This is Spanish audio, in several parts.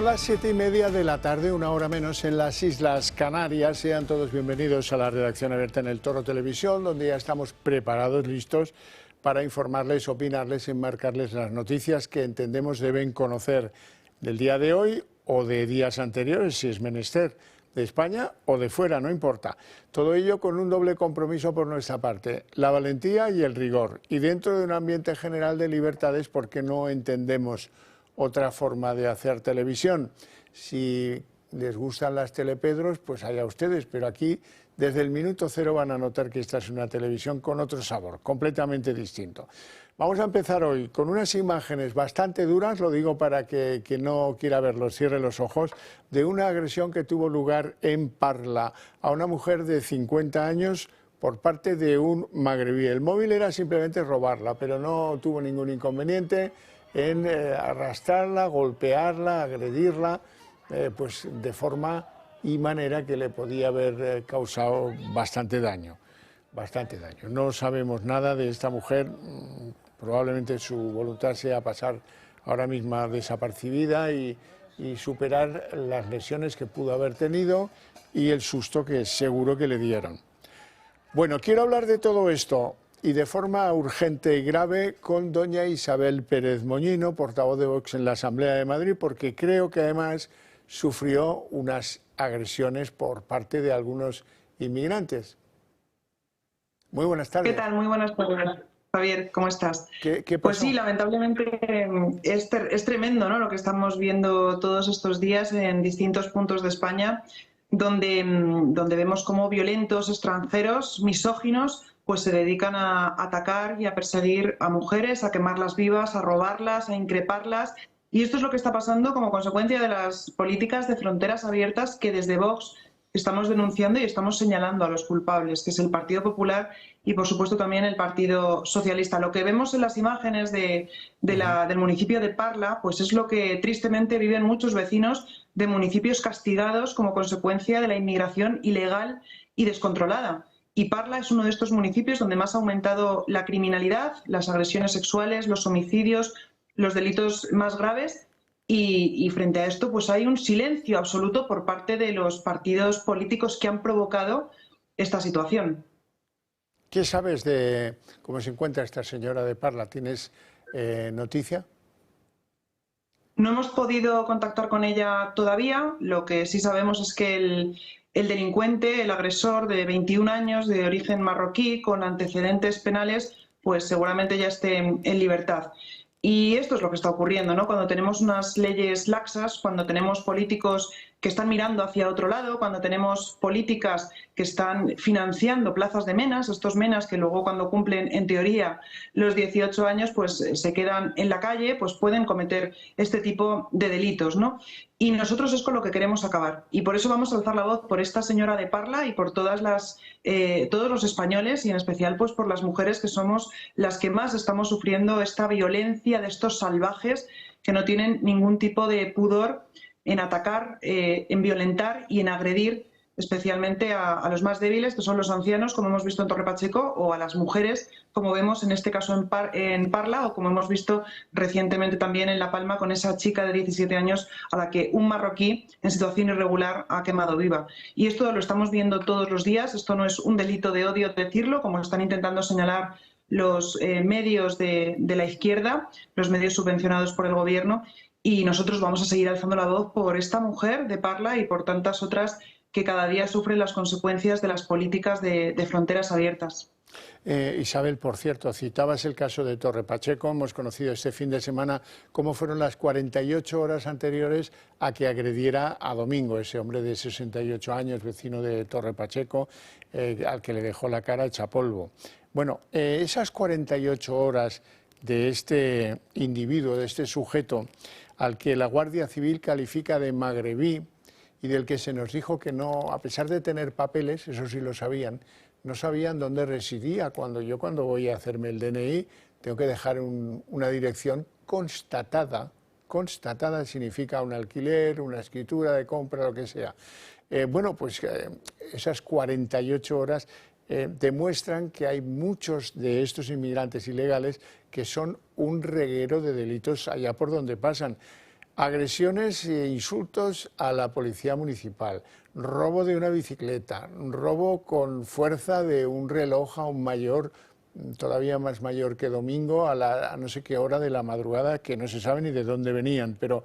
Son las 7:30 de la tarde, una hora menos en las Islas Canarias. Sean todos bienvenidos a la redacción abierta en El Toro Televisión, donde ya estamos preparados, listos para informarles, opinarles, enmarcarles las noticias que entendemos deben conocer del día de hoy o de días anteriores, si es menester, de España o de fuera, no importa. Todo ello con un doble compromiso por nuestra parte, la valentía y el rigor, y dentro de un ambiente general de libertades, porque no entendemos otra forma de hacer televisión. Si les gustan las telepedros, pues allá ustedes, pero aquí desde el minuto cero van a notar que esta es una televisión con otro sabor, completamente distinto. Vamos a empezar hoy con unas imágenes bastante duras, lo digo para que quien no quiera verlo cierre los ojos, de una agresión que tuvo lugar en Parla a una mujer de 50 años por parte de un magrebí. El móvil era simplemente robarla, pero no tuvo ningún inconveniente en arrastrarla, golpearla, agredirla, pues de forma y manera que le podía haber causado bastante daño. No sabemos nada de esta mujer, probablemente su voluntad sea pasar ahora mismo desapercibida y superar las lesiones que pudo haber tenido y el susto que seguro que le dieron. Bueno, quiero hablar de todo esto y de forma urgente y grave con doña Isabel Pérez Moñino, portavoz de Vox en la Asamblea de Madrid, porque creo que además sufrió unas agresiones por parte de algunos inmigrantes. Muy buenas tardes. ¿Qué tal? Muy buenas tardes, Javier. ¿Cómo estás? ¿Qué pasó? Pues sí, lamentablemente es tremendo, ¿no?, lo que estamos viendo todos estos días en distintos puntos de España, donde vemos cómo violentos extranjeros, misóginos, pues se dedican a atacar y a perseguir a mujeres, a quemarlas vivas, a robarlas, a increparlas. Y esto es lo que está pasando como consecuencia de las políticas de fronteras abiertas que desde Vox estamos denunciando y estamos señalando a los culpables, que es el Partido Popular y, por supuesto, también el Partido Socialista. Lo que vemos en las imágenes del municipio de Parla, pues es lo que tristemente viven muchos vecinos de municipios castigados como consecuencia de la inmigración ilegal y descontrolada. Y Parla es uno de estos municipios donde más ha aumentado la criminalidad, las agresiones sexuales, los homicidios, los delitos más graves. Y frente a esto, pues hay un silencio absoluto por parte de los partidos políticos que han provocado esta situación. ¿Qué sabes de cómo se encuentra esta señora de Parla? ¿Tienes noticia? No hemos podido contactar con ella todavía. Lo que sí sabemos es que el delincuente, el agresor de 21 años de origen marroquí con antecedentes penales, pues seguramente ya esté en libertad. Y esto es lo que está ocurriendo, ¿no? Cuando tenemos unas leyes laxas, cuando tenemos políticos que están mirando hacia otro lado, cuando tenemos políticas que están financiando plazas de menas, estos menas que luego cuando cumplen en teoría los 18 años pues se quedan en la calle, pues pueden cometer este tipo de delitos, ¿no? Y nosotros es con lo que queremos acabar. Y por eso vamos a alzar la voz por esta señora de Parla y por todos los españoles y en especial pues por las mujeres que somos las que más estamos sufriendo esta violencia de estos salvajes que no tienen ningún tipo de pudor en atacar, en violentar y en agredir especialmente a los más débiles, que son los ancianos, como hemos visto en Torre Pacheco, o a las mujeres, como vemos en este caso en Parla, o como hemos visto recientemente también en La Palma con esa chica de 17 años a la que un marroquí en situación irregular ha quemado viva. Y esto lo estamos viendo todos los días, esto no es un delito de odio decirlo, como están intentando señalar los medios de la izquierda, los medios subvencionados por el gobierno, y nosotros vamos a seguir alzando la voz por esta mujer de Parla y por tantas otras que cada día sufren las consecuencias de las políticas de fronteras abiertas. Isabel, por cierto, citabas el caso de Torre Pacheco. Hemos conocido este fin de semana cómo fueron las 48 horas anteriores a que agrediera a Domingo, ese hombre de 68 años, vecino de Torre Pacheco, al que le dejó la cara hecha polvo. Bueno, esas 48 horas de este individuo, de este sujeto, al que la Guardia Civil califica de magrebí y del que se nos dijo que no, a pesar de tener papeles, eso sí lo sabían, no sabían dónde residía. Cuando voy a hacerme el DNI tengo que dejar una dirección constatada. Constatada significa un alquiler, una escritura de compra, lo que sea. Bueno, pues esas 48 horas demuestran que hay muchos de estos inmigrantes ilegales que son un reguero de delitos allá por donde pasan. Agresiones e insultos a la policía municipal, robo de una bicicleta, robo con fuerza de un reloj a un mayor, todavía más mayor que Domingo, a no sé qué hora de la madrugada, que no se sabe ni de dónde venían. Pero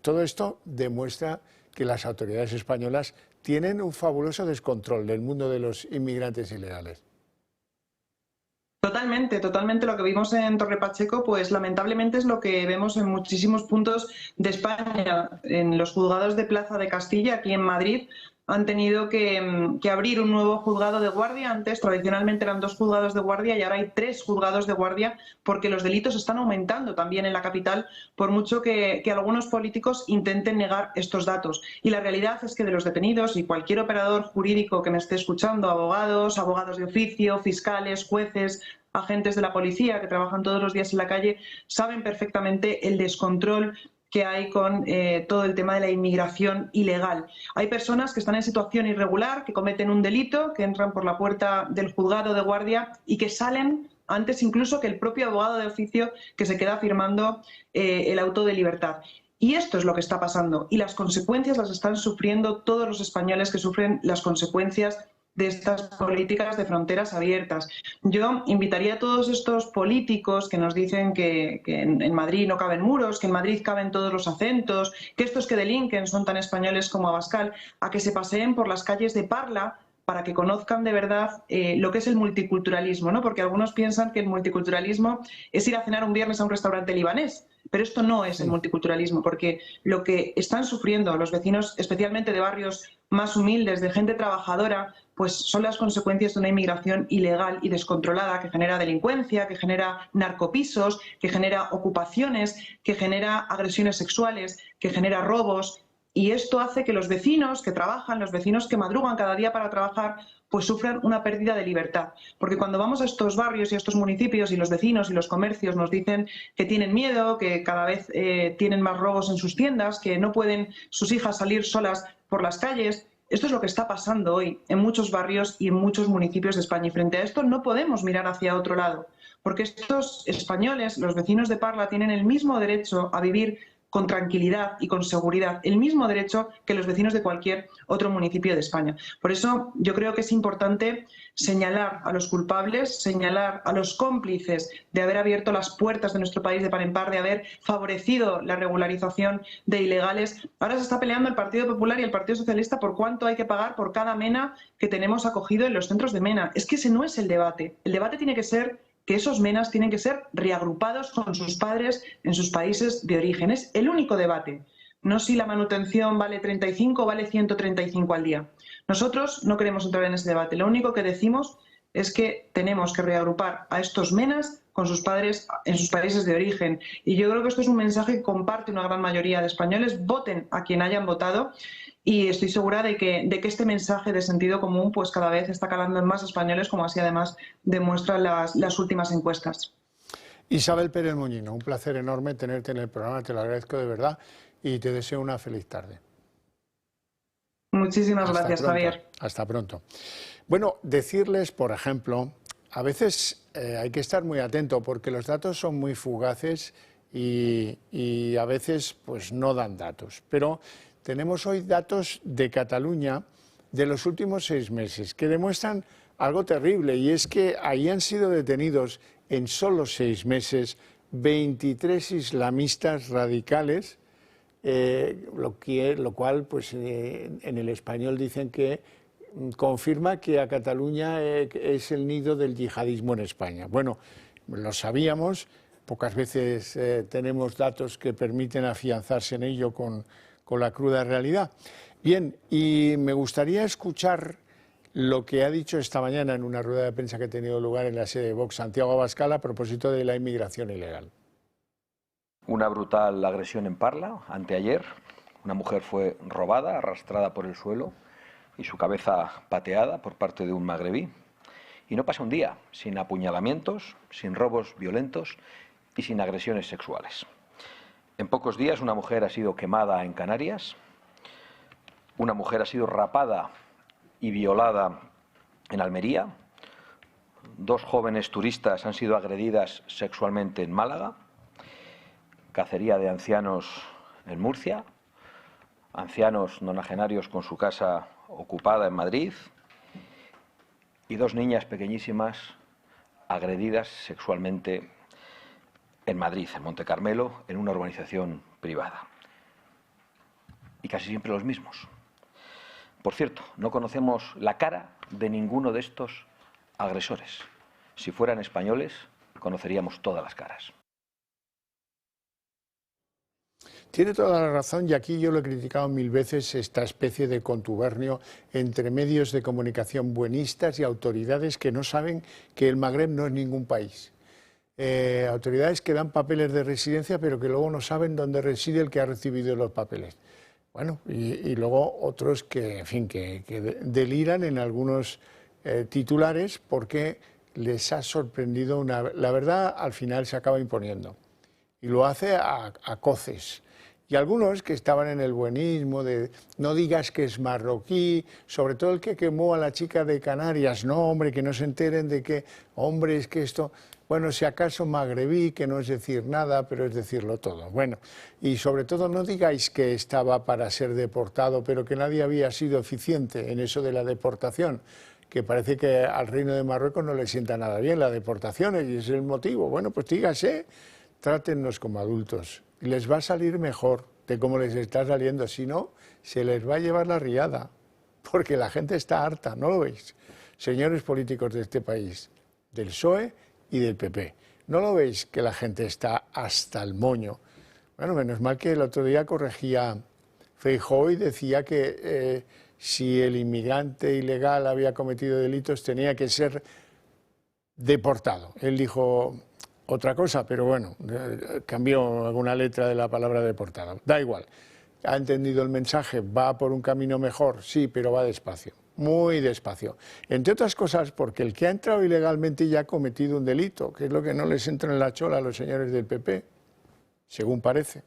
todo esto demuestra que las autoridades españolas tienen un fabuloso descontrol del mundo de los inmigrantes ilegales. Totalmente, totalmente. Lo que vimos en Torre Pacheco, pues lamentablemente es lo que vemos en muchísimos puntos de España. En los juzgados de Plaza de Castilla, aquí en Madrid, han tenido que abrir un nuevo juzgado de guardia. Antes tradicionalmente eran 2 juzgados de guardia y ahora hay 3 juzgados de guardia porque los delitos están aumentando también en la capital, por mucho que algunos políticos intenten negar estos datos. Y la realidad es que de los detenidos, y cualquier operador jurídico que me esté escuchando, abogados de oficio, fiscales, jueces, agentes de la policía que trabajan todos los días en la calle, saben perfectamente el descontrol que hay con todo el tema de la inmigración ilegal. Hay personas que están en situación irregular, que cometen un delito, que entran por la puerta del juzgado de guardia y que salen antes incluso que el propio abogado de oficio que se queda firmando el auto de libertad. Y esto es lo que está pasando. Y las consecuencias las están sufriendo todos los españoles que sufren las consecuencias de estas políticas de fronteras abiertas. Yo invitaría a todos estos políticos que nos dicen que en Madrid no caben muros, que en Madrid caben todos los acentos, que estos que delinquen son tan españoles como Abascal, a que se paseen por las calles de Parla para que conozcan de verdad lo que es el multiculturalismo, ¿no? Porque algunos piensan que el multiculturalismo es ir a cenar un viernes a un restaurante libanés, pero esto no es el multiculturalismo, porque lo que están sufriendo los vecinos, especialmente de barrios más humildes, de gente trabajadora, pues son las consecuencias de una inmigración ilegal y descontrolada que genera delincuencia, que genera narcopisos, que genera ocupaciones, que genera agresiones sexuales, que genera robos. Y esto hace que los vecinos que trabajan, los vecinos que madrugan cada día para trabajar, pues sufran una pérdida de libertad. Porque cuando vamos a estos barrios y a estos municipios y los vecinos y los comercios nos dicen que tienen miedo, que cada vez tienen más robos en sus tiendas, que no pueden sus hijas salir solas por las calles. Esto es lo que está pasando hoy en muchos barrios y en muchos municipios de España. Y frente a esto no podemos mirar hacia otro lado, porque estos españoles, los vecinos de Parla, tienen el mismo derecho a vivir con tranquilidad y con seguridad, el mismo derecho que los vecinos de cualquier otro municipio de España. Por eso yo creo que es importante señalar a los culpables, señalar a los cómplices de haber abierto las puertas de nuestro país de par en par, de haber favorecido la regularización de ilegales. Ahora se está peleando el Partido Popular y el Partido Socialista por cuánto hay que pagar por cada mena que tenemos acogido en los centros de mena. Es que ese no es el debate. El debate tiene que ser que esos menas tienen que ser reagrupados con sus padres en sus países de origen. Es el único debate, no si la manutención vale 35 o vale 135 al día. Nosotros no queremos entrar en ese debate. Lo único que decimos es que tenemos que reagrupar a estos menas con sus padres en sus países de origen. Y yo creo que esto es un mensaje que comparte una gran mayoría de españoles. Voten a quien hayan votado. Y estoy segura de que este mensaje de sentido común pues cada vez está calando en más españoles, como así además demuestran las últimas encuestas. Isabel Pérez Moñino, un placer enorme tenerte en el programa, te lo agradezco de verdad y te deseo una feliz tarde. Muchísimas gracias, pronto, Javier. Hasta pronto. Bueno, decirles, por ejemplo, a veces hay que estar muy atento porque los datos son muy fugaces y a veces pues no dan datos, pero tenemos hoy datos de Cataluña de los últimos 6 meses que demuestran algo terrible, y es que ahí han sido detenidos en solo 6 meses 23 islamistas radicales, lo cual pues, en el español dicen que confirma que a Cataluña es el nido del yihadismo en España. Bueno, lo sabíamos, pocas veces tenemos datos que permiten afianzarse en ello con la cruda realidad. Bien, y me gustaría escuchar lo que ha dicho esta mañana en una rueda de prensa que ha tenido lugar en la sede de Vox, Santiago Abascal, a propósito de la inmigración ilegal. Una brutal agresión en Parla, anteayer. Una mujer fue robada, arrastrada por el suelo y su cabeza pateada por parte de un magrebí. Y no pasa un día sin apuñalamientos, sin robos violentos y sin agresiones sexuales. En pocos días una mujer ha sido quemada en Canarias, una mujer ha sido rapada y violada en Almería, 2 jóvenes turistas han sido agredidas sexualmente en Málaga, cacería de ancianos en Murcia, ancianos nonagenarios con su casa ocupada en Madrid y 2 niñas pequeñísimas agredidas sexualmente en Madrid, en Monte Carmelo, en una urbanización privada. Y casi siempre los mismos. Por cierto, no conocemos la cara de ninguno de estos agresores. Si fueran españoles, conoceríamos todas las caras. Tiene toda la razón, y aquí yo lo he criticado 1000 veces, esta especie de contubernio entre medios de comunicación buenistas y autoridades que no saben que el Magreb no es ningún país. Autoridades que dan papeles de residencia, pero que luego no saben dónde reside el que ha recibido los papeles. Bueno, y luego otros que, en fin, que deliran en algunos titulares porque les ha sorprendido la verdad al final se acaba imponiendo. Y lo hace a coces. Y algunos que estaban en el buenismo de no digas que es marroquí, sobre todo el que quemó a la chica de Canarias, no, hombre, que no se enteren de que, hombre, es que esto, bueno, si acaso magrebí, que no es decir nada, pero es decirlo todo. Bueno, y sobre todo no digáis que estaba para ser deportado, pero que nadie había sido eficiente en eso de la deportación, que parece que al Reino de Marruecos no le sienta nada bien la deportación, y ese es el motivo. Bueno, pues dígase, trátennos como adultos. Les va a salir mejor de cómo les está saliendo, si no, se les va a llevar la riada, porque la gente está harta, ¿no lo veis? Señores políticos de este país, del PSOE y del PP, ¿no lo veis que la gente está hasta el moño? Bueno, menos mal que el otro día corregía Feijóo y decía que si el inmigrante ilegal había cometido delitos tenía que ser deportado. Él dijo otra cosa, pero bueno, cambió alguna letra de la palabra deportado. Da igual, ha entendido el mensaje, va por un camino mejor, sí, pero va despacio, muy despacio. Entre otras cosas porque el que ha entrado ilegalmente ya ha cometido un delito, que es lo que no les entra en la chola a los señores del PP, según parece.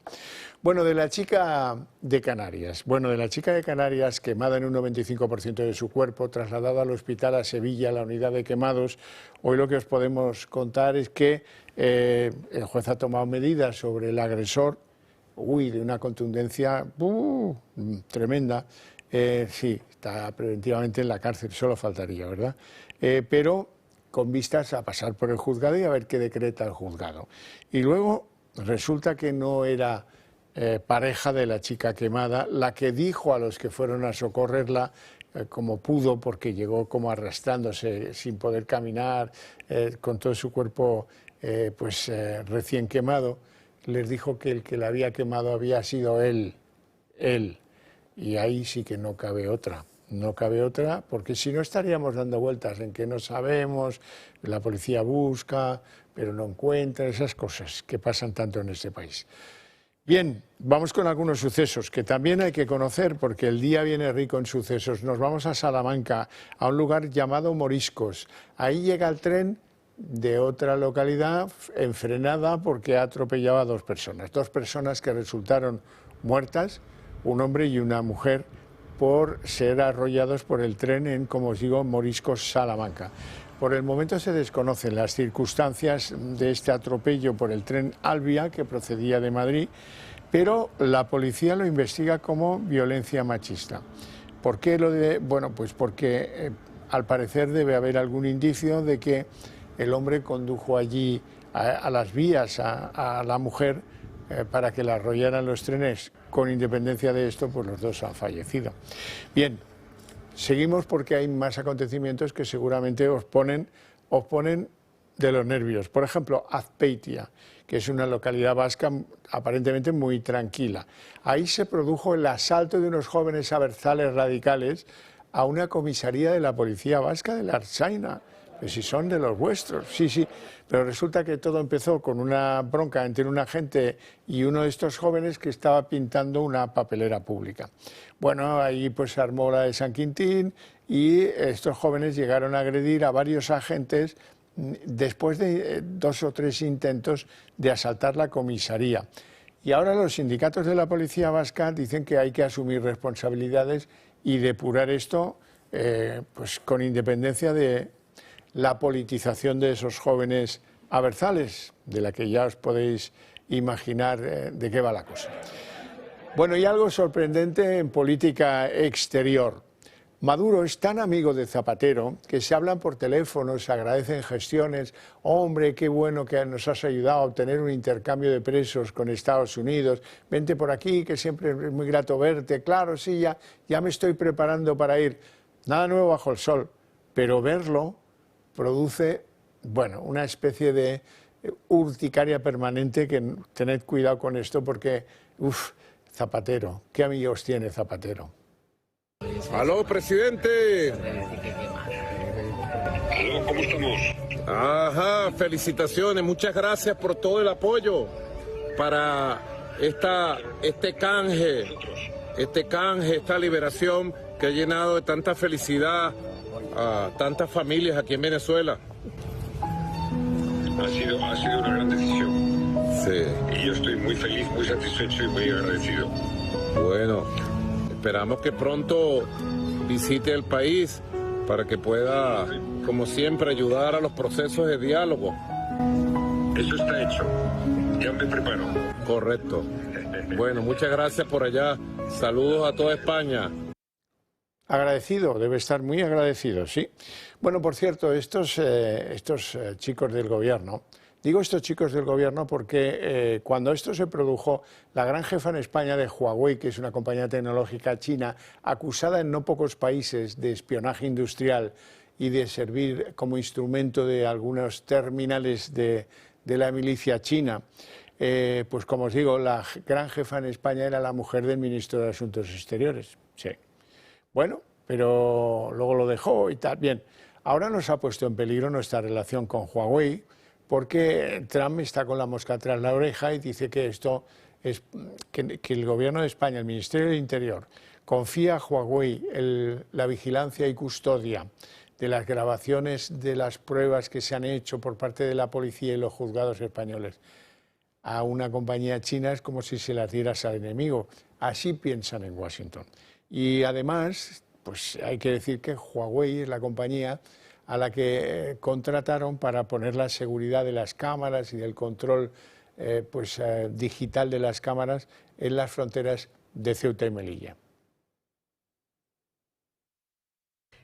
Bueno, de la chica de Canarias. Bueno, de la chica de Canarias, quemada en un 95% de su cuerpo, trasladada al hospital a Sevilla, a la unidad de quemados. Hoy lo que os podemos contar es que el juez ha tomado medidas sobre el agresor, de una contundencia tremenda. Sí, está preventivamente en la cárcel, solo faltaría, ¿verdad? Pero con vistas a pasar por el juzgado y a ver qué decreta el juzgado. Y luego resulta que no era pareja de la chica quemada, la que dijo a los que fueron a socorrerla como pudo, porque llegó como arrastrándose sin poder caminar, con todo su cuerpo recién quemado, les dijo que el que la había quemado había sido él. Y ahí sí que no cabe otra. No cabe otra, porque si no estaríamos dando vueltas en que no sabemos, la policía busca, pero no encuentra, esas cosas que pasan tanto en este país. Bien, vamos con algunos sucesos que también hay que conocer porque el día viene rico en sucesos. Nos vamos a Salamanca, a un lugar llamado Moriscos. Ahí llega el tren de otra localidad enfrenada porque ha atropellado a 2 personas. 2 personas que resultaron muertas, un hombre y una mujer, por ser arrollados por el tren en, como os digo, Moriscos, Salamanca. Por el momento se desconocen las circunstancias de este atropello por el tren Alvia, que procedía de Madrid, pero la policía lo investiga como violencia machista. ¿Por qué lo de? Bueno, pues porque al parecer debe haber algún indicio de que el hombre condujo allí a las vías a la mujer para que la arrollaran los trenes. Con independencia de esto, pues los 2 han fallecido. Bien. Seguimos porque hay más acontecimientos que seguramente os ponen de los nervios. Por ejemplo, Azpeitia, que es una localidad vasca aparentemente muy tranquila. Ahí se produjo el asalto de unos jóvenes abertzales radicales a una comisaría de la policía vasca de la Ertzaintza. Pues si son de los vuestros, sí, pero resulta que todo empezó con una bronca entre un agente y uno de estos jóvenes que estaba pintando una papelera pública. Bueno, ahí pues se armó la de San Quintín y estos jóvenes llegaron a agredir a varios agentes después de 2 o 3 intentos de asaltar la comisaría. Y ahora los sindicatos de la policía vasca dicen que hay que asumir responsabilidades y depurar esto pues con independencia de la politización de esos jóvenes abertzales, de la que ya os podéis imaginar de qué va la cosa. Bueno, y algo sorprendente en política exterior. Maduro es tan amigo de Zapatero que se hablan por teléfono, se agradecen gestiones. Hombre, qué bueno que nos has ayudado a obtener un intercambio de presos con Estados Unidos. Vente por aquí, que siempre es muy grato verte. Claro, sí, ya me estoy preparando para ir. Nada nuevo bajo el sol, pero verlo produce, bueno, una especie de urticaria permanente que tened cuidado con esto porque, Zapatero, ¿qué amigos tiene Zapatero? Aló, presidente. Aló, ¿cómo estamos? Ajá, felicitaciones, muchas gracias por todo el apoyo para este canje, esta liberación que ha llenado de tanta felicidad a tantas familias aquí en Venezuela. Ha sido una gran decisión. Sí. Y yo estoy muy feliz, muy satisfecho y muy agradecido. Bueno, esperamos que pronto visite el país para que pueda, como siempre, ayudar a los procesos de diálogo. Eso está hecho. Ya me preparo. Correcto. Bueno, muchas gracias por allá. Saludos a toda España. Agradecido, debe estar muy agradecido, sí. Bueno, por cierto, estos chicos del gobierno, digo estos chicos del gobierno porque cuando esto se produjo, la gran jefa en España de Huawei, que es una compañía tecnológica china, acusada en no pocos países de espionaje industrial y de servir como instrumento de algunos terminales de la milicia china, pues como os digo, la gran jefa en España era la mujer del ministro de Asuntos Exteriores, sí. Bueno, pero luego lo dejó y tal. Bien, ahora nos ha puesto en peligro nuestra relación con Huawei porque Trump está con la mosca tras la oreja y dice que esto es que el gobierno de España, el Ministerio del Interior, confía a Huawei la vigilancia y custodia de las grabaciones de las pruebas que se han hecho por parte de la policía y los juzgados españoles a una compañía china. Es como si se las dieras al enemigo. Así piensan en Washington. Y además, pues hay que decir que Huawei es la compañía a la que contrataron para poner la seguridad de las cámaras y del control digital de las cámaras en las fronteras de Ceuta y Melilla.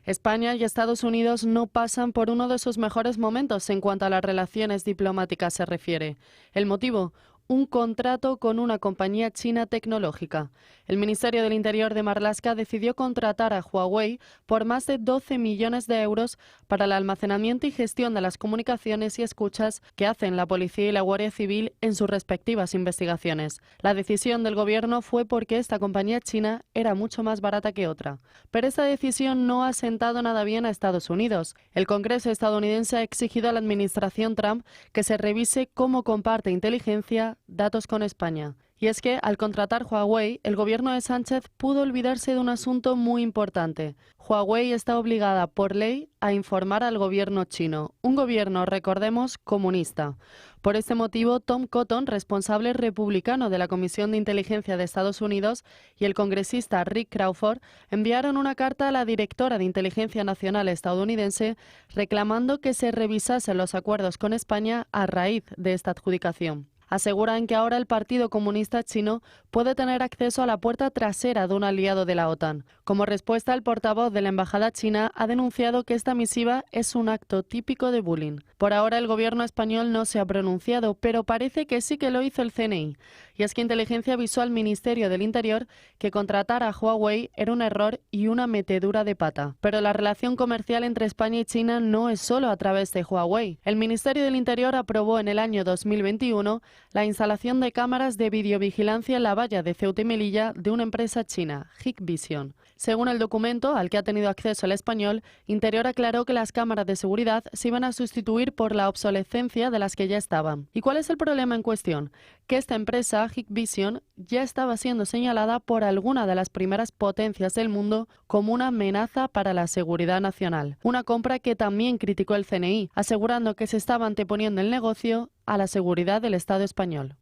España y Estados Unidos no pasan por uno de sus mejores momentos en cuanto a las relaciones diplomáticas se refiere. ¿El motivo? Un contrato con una compañía china tecnológica. El Ministerio del Interior de Marlaska decidió contratar a Huawei por más de 12 millones de euros para el almacenamiento y gestión de las comunicaciones y escuchas que hacen la policía y la Guardia Civil en sus respectivas investigaciones. La decisión del gobierno fue porque esta compañía china era mucho más barata que otra. Pero esta decisión no ha sentado nada bien a Estados Unidos. El Congreso estadounidense ha exigido a la administración Trump que se revise cómo comparte inteligencia, datos con España. Y es que, al contratar Huawei, el gobierno de Sánchez pudo olvidarse de un asunto muy importante. Huawei está obligada por ley a informar al gobierno chino, un gobierno, recordemos, comunista. Por este motivo, Tom Cotton, responsable republicano de la Comisión de Inteligencia de Estados Unidos, y el congresista Rick Crawford enviaron una carta a la directora de Inteligencia Nacional estadounidense reclamando que se revisasen los acuerdos con España a raíz de esta adjudicación. Aseguran que ahora el Partido Comunista Chino puede tener acceso a la puerta trasera de un aliado de la OTAN. Como respuesta, el portavoz de la Embajada china ha denunciado que esta misiva es un acto típico de bullying. Por ahora el gobierno español no se ha pronunciado, pero parece que sí que lo hizo el CNI. Y es que Inteligencia avisó al Ministerio del Interior que contratar a Huawei era un error y una metedura de pata. Pero la relación comercial entre España y China no es solo a través de Huawei. El Ministerio del Interior aprobó en el año 2021 la instalación de cámaras de videovigilancia en la valla de Ceuta y Melilla de una empresa china, Hikvision. Según el documento al que ha tenido acceso el español, Interior aclaró que las cámaras de seguridad se iban a sustituir por la obsolescencia de las que ya estaban. ¿Y cuál es el problema en cuestión? Que esta empresa, Hikvision, ya estaba siendo señalada por alguna de las primeras potencias del mundo como una amenaza para la seguridad nacional. Una compra que también criticó el CNI, asegurando que se estaba anteponiendo el negocio a la seguridad del Estado español.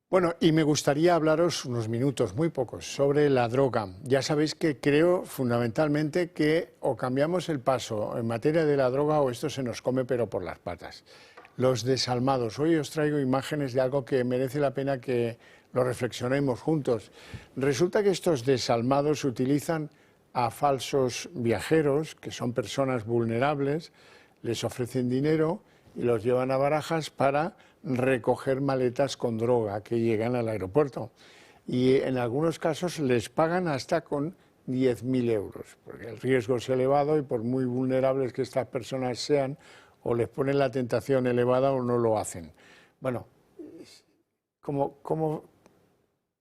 Bueno, y me gustaría hablaros unos minutos, muy pocos, sobre la droga. Ya sabéis que creo fundamentalmente que o cambiamos el paso en materia de la droga o esto se nos come pero por las patas. Los desalmados. Hoy os traigo imágenes de algo que merece la pena que lo reflexionemos juntos. Resulta que estos desalmados utilizan a falsos viajeros, que son personas vulnerables, les ofrecen dinero y los llevan a Barajas para recoger maletas con droga que llegan al aeropuerto. Y en algunos casos les pagan hasta con 10.000 euros, porque el riesgo es elevado y por muy vulnerables que estas personas sean, o les ponen la tentación elevada o no lo hacen. Bueno, ¿cómo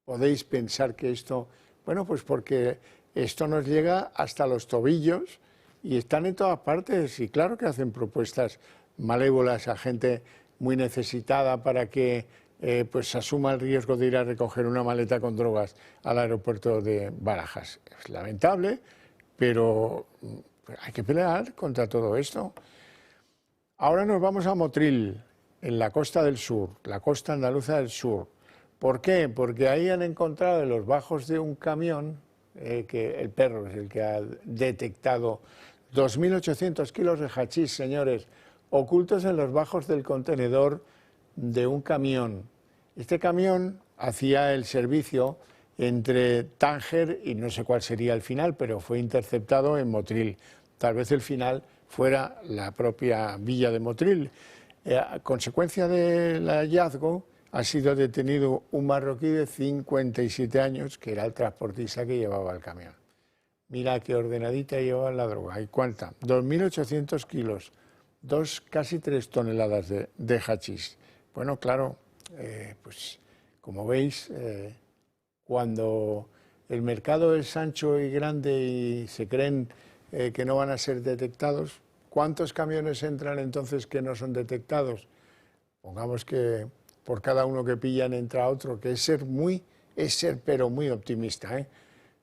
podéis pensar que esto? Bueno, pues porque esto nos llega hasta los tobillos y están en todas partes, y claro que hacen propuestas malévolas a gente muy necesitada para que pues asuma el riesgo de ir a recoger una maleta con drogas al aeropuerto de Barajas. Es lamentable, pero hay que pelear contra todo esto. Ahora nos vamos a Motril, en la costa del sur, la costa andaluza del sur. ¿Por qué? Porque ahí han encontrado en los bajos de un camión, que el perro es el que ha detectado 2.800 kilos de hachís, señores, ocultos en los bajos del contenedor de un camión. Este camión hacía el servicio entre Tánger y no sé cuál sería el final, pero fue interceptado en Motril. Tal vez el final fuera la propia villa de Motril. A consecuencia del hallazgo ha sido detenido un marroquí de 57 años, que era el transportista que llevaba el camión. Mira qué ordenadita llevaba la droga. ¿Y cuánta? 2.800 kilos, casi 3 toneladas de hachís. Bueno, claro, pues como veis, cuando el mercado es ancho y grande y se creen que no van a ser detectados, ¿cuántos camiones entran entonces que no son detectados? Pongamos que por cada uno que pillan entra otro, que es ser pero muy optimista, ¿eh?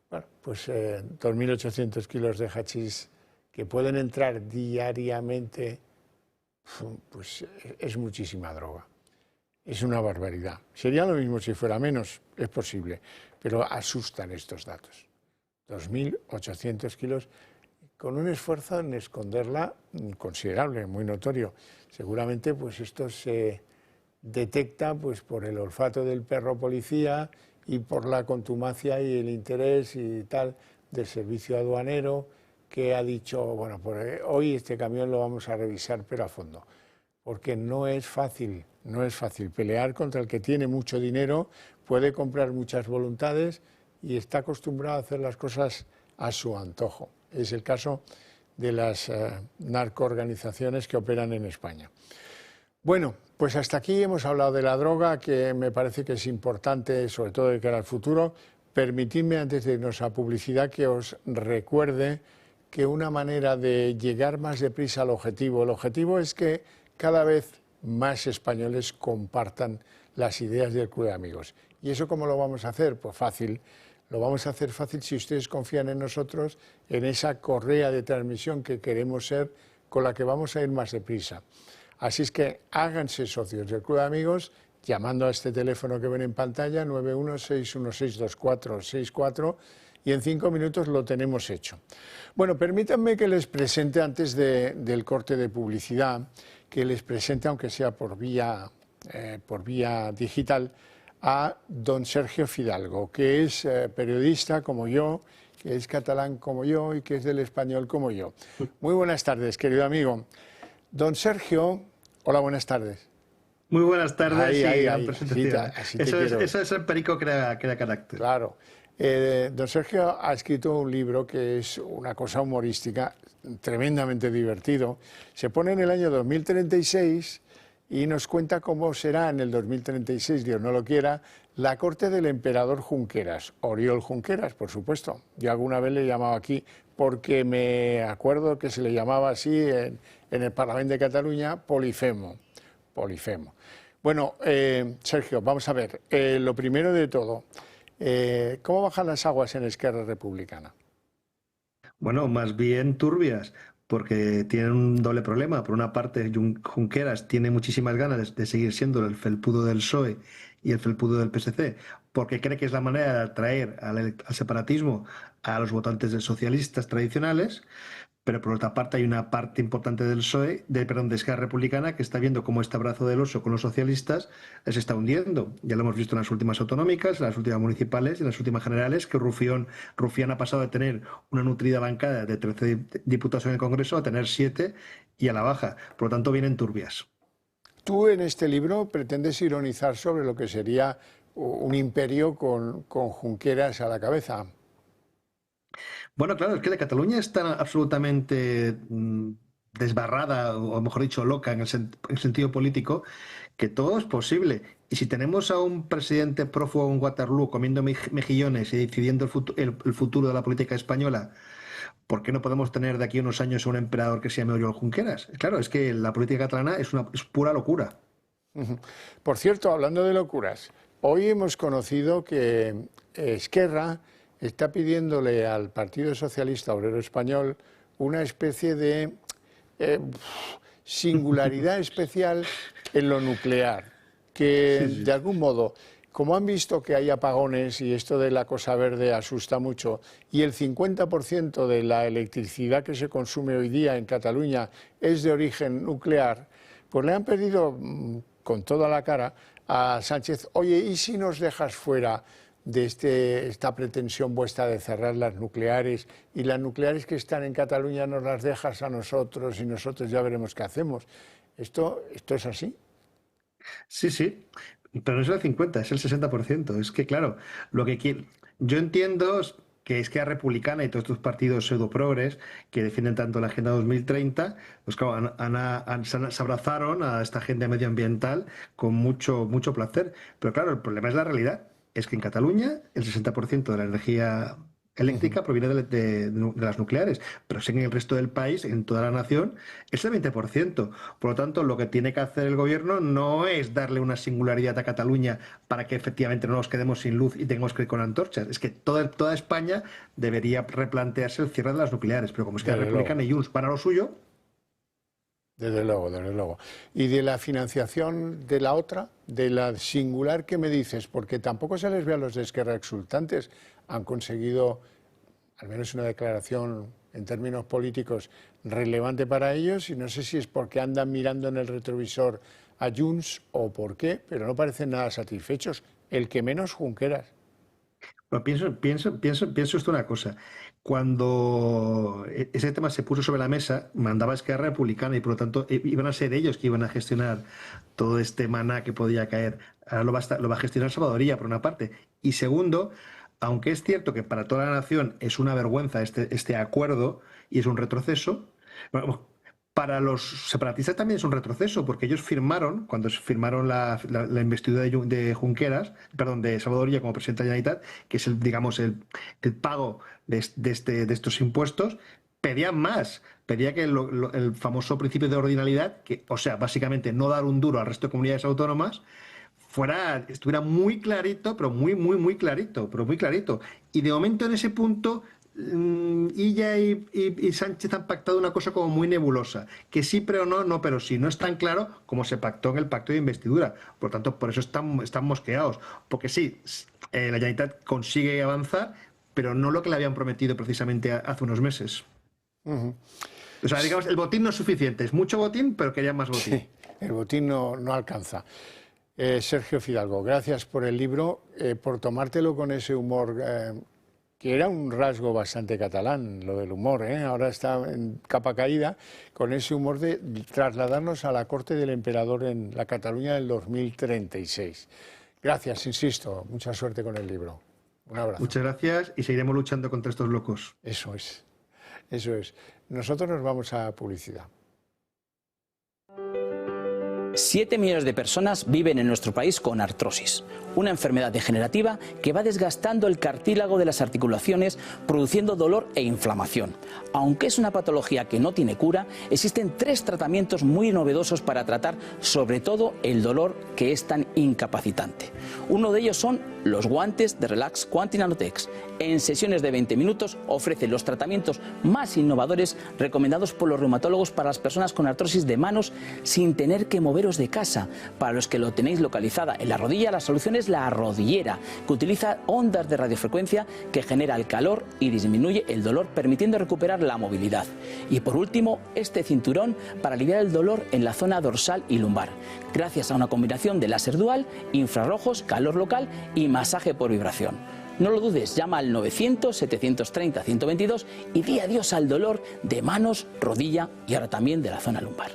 Bueno, pues 2.800 kilos de hachís que pueden entrar diariamente, pues es muchísima droga. Es una barbaridad. Sería lo mismo si fuera menos, es posible, pero asustan estos datos. 2.800 kilos con un esfuerzo en esconderla considerable, muy notorio. Seguramente pues esto se detecta pues por el olfato del perro policía y por la contumacia y el interés y tal del servicio aduanero, que ha dicho, bueno, pues hoy este camión lo vamos a revisar pero a fondo, porque no es fácil pelear contra el que tiene mucho dinero, puede comprar muchas voluntades y está acostumbrado a hacer las cosas a su antojo. Es el caso de las narcoorganizaciones que operan en España. Bueno, pues hasta aquí hemos hablado de la droga, que me parece que es importante, sobre todo de cara al futuro. Permitidme, antes de irnos a publicidad, que os recuerde que una manera de llegar más deprisa al objetivo, el objetivo es que cada vez más españoles compartan las ideas del Club de Amigos. ¿Y eso cómo lo vamos a hacer? Pues fácil. Lo vamos a hacer fácil si ustedes confían en nosotros, en esa correa de transmisión que queremos ser, con la que vamos a ir más deprisa. Así es que háganse socios del Club de Amigos llamando a este teléfono que ven en pantalla, 916162464, y en 5 minutos lo tenemos hecho. Bueno, permítanme que les presente, antes del corte de publicidad, que les presente, aunque sea por vía digital, a don Sergio Fidalgo, que es periodista como yo, que es catalán como yo y que es del Español como yo. Muy buenas tardes, querido amigo. Don Sergio, hola, buenas tardes. Muy buenas tardes. Ahí, presentación. Eso es el perico que crea carácter. Claro. Don Sergio ha escrito un libro que es una cosa humorística, tremendamente divertido. Se pone en el año 2036 y nos cuenta cómo será en el 2036, Dios no lo quiera, la corte del emperador Junqueras, Oriol Junqueras, por supuesto. Yo alguna vez le he llamado aquí porque me acuerdo que se le llamaba así en el Parlamento de Cataluña, Polifemo. Bueno, Sergio, vamos a ver, lo primero de todo, ¿cómo bajan las aguas en Esquerra Republicana? Bueno, más bien turbias, porque tienen un doble problema. Por una parte, Junqueras tiene muchísimas ganas de seguir siendo el felpudo del PSOE y el felpudo del PSC, porque cree que es la manera de atraer al separatismo a los votantes de socialistas tradicionales. pero por otra parte hay una parte importante del PSOE, de Esquerra Republicana, que está viendo cómo este abrazo del oso con los socialistas se está hundiendo. Ya lo hemos visto en las últimas autonómicas, en las últimas municipales y en las últimas generales, que Rufián ha pasado de tener una nutrida bancada de 13 diputados en el Congreso a tener 7 y a la baja. Por lo tanto, vienen turbias. Tú en este libro pretendes ironizar sobre lo que sería un imperio con Junqueras a la cabeza. Bueno, claro, es que de Cataluña está absolutamente desbarrada, o mejor dicho, loca en el sentido político, que todo es posible. Y si tenemos a un presidente prófugo en Waterloo comiendo mejillones y decidiendo el futuro de la política española, ¿por qué no podemos tener de aquí a unos años a un emperador que se llame Oriol Junqueras? Claro, es que la política catalana es pura locura. Por cierto, hablando de locuras, hoy hemos conocido que Esquerra está pidiéndole al Partido Socialista Obrero Español una especie de singularidad especial en lo nuclear, que Sí. de algún modo, como han visto que hay apagones y esto de la cosa verde asusta mucho, y el 50% de la electricidad que se consume hoy día en Cataluña es de origen nuclear, pues le han pedido con toda la cara a Sánchez: oye, ¿y si nos dejas fuera de esta pretensión vuestra de cerrar las nucleares, y las nucleares que están en Cataluña nos las dejas a nosotros y nosotros ya veremos qué hacemos? ¿Esto es así? Sí, sí, pero no es el 50, es el 60%. Es que, claro, yo entiendo que Esquerra Republicana y todos estos partidos pseudo-progres que defienden tanto la Agenda 2030, pues claro, se abrazaron a esta agenda medioambiental con mucho placer. Pero claro, el problema es la realidad. Es que en Cataluña el 60% de la energía eléctrica proviene de las nucleares, pero sí en el resto del país, en toda la nación, es el 20%. Por lo tanto, lo que tiene que hacer el gobierno no es darle una singularidad a Cataluña para que efectivamente no nos quedemos sin luz y tengamos que ir con antorchas. Es que toda España debería replantearse el cierre de las nucleares, pero como es que la Republicana y Junts van a lo suyo. Desde luego, desde luego. ¿Y de la financiación de la otra, de la singular, qué me dices? Porque tampoco se les ve a los de Esquerra exultantes. Han conseguido al menos una declaración en términos políticos relevante para ellos, y no sé si es porque andan mirando en el retrovisor a Junts o por qué, pero no parecen nada satisfechos. El que menos, Junqueras. Pero pienso esto una cosa. Cuando ese tema se puso sobre la mesa, mandaba Esquerra Republicana y por lo tanto iban a ser ellos que iban a gestionar todo este maná que podía caer. Ahora lo va a gestionar Salvador Illa, por una parte. Y segundo, aunque es cierto que para toda la nación es una vergüenza este acuerdo y es un retroceso, bueno, para los separatistas también es un retroceso, porque ellos firmaron, cuando firmaron la investidura de Junqueras, perdón, de Salvador Illa como presidente de la Generalitat, que es el pago de estos impuestos, pedían más. Pedía que el famoso principio de ordinalidad, que, o sea, básicamente no dar un duro al resto de comunidades autónomas, estuviera muy clarito, pero muy clarito, pero muy clarito. Y de momento en ese punto Illa y Sánchez han pactado una cosa como muy nebulosa, que sí pero no pero sí, no es tan claro como se pactó en el pacto de investidura. Por lo tanto, por eso están mosqueados, porque sí, la Generalitat consigue avanzar, pero no lo que le habían prometido precisamente hace unos meses. O sea, digamos, el botín no es suficiente, es mucho botín, pero querían más botín. Sí, el botín no alcanza. Sergio Fidalgo, gracias por el libro, por tomártelo con ese humor, que era un rasgo bastante catalán, lo del humor, ahora está en capa caída, con ese humor de trasladarnos a la corte del emperador en la Cataluña del 2036. Gracias, insisto, mucha suerte con el libro. Un abrazo. Muchas gracias y seguiremos luchando contra estos locos. Eso es. Nosotros nos vamos a publicidad. 7 millones de personas viven en nuestro país con artrosis, una enfermedad degenerativa que va desgastando el cartílago de las articulaciones, produciendo dolor e inflamación. Aunque es una patología que no tiene cura, existen 3 tratamientos muy novedosos para tratar sobre todo el dolor que es tan incapacitante. Uno de ellos son los guantes de Relax Quanti Nanotex. En sesiones de 20 minutos ofrece los tratamientos más innovadores recomendados por los reumatólogos para las personas con artrosis de manos sin tener que moveros de casa. Para los que lo tenéis localizada en la rodilla, la solución es la rodillera, que utiliza ondas de radiofrecuencia que genera el calor y disminuye el dolor, permitiendo recuperar la movilidad. Y por último, este cinturón para aliviar el dolor en la zona dorsal y lumbar, gracias a una combinación de láser dual, infrarrojos, calor local y masaje por vibración. No lo dudes, llama al 900-730-122 y di adiós al dolor de manos, rodilla y ahora también de la zona lumbar.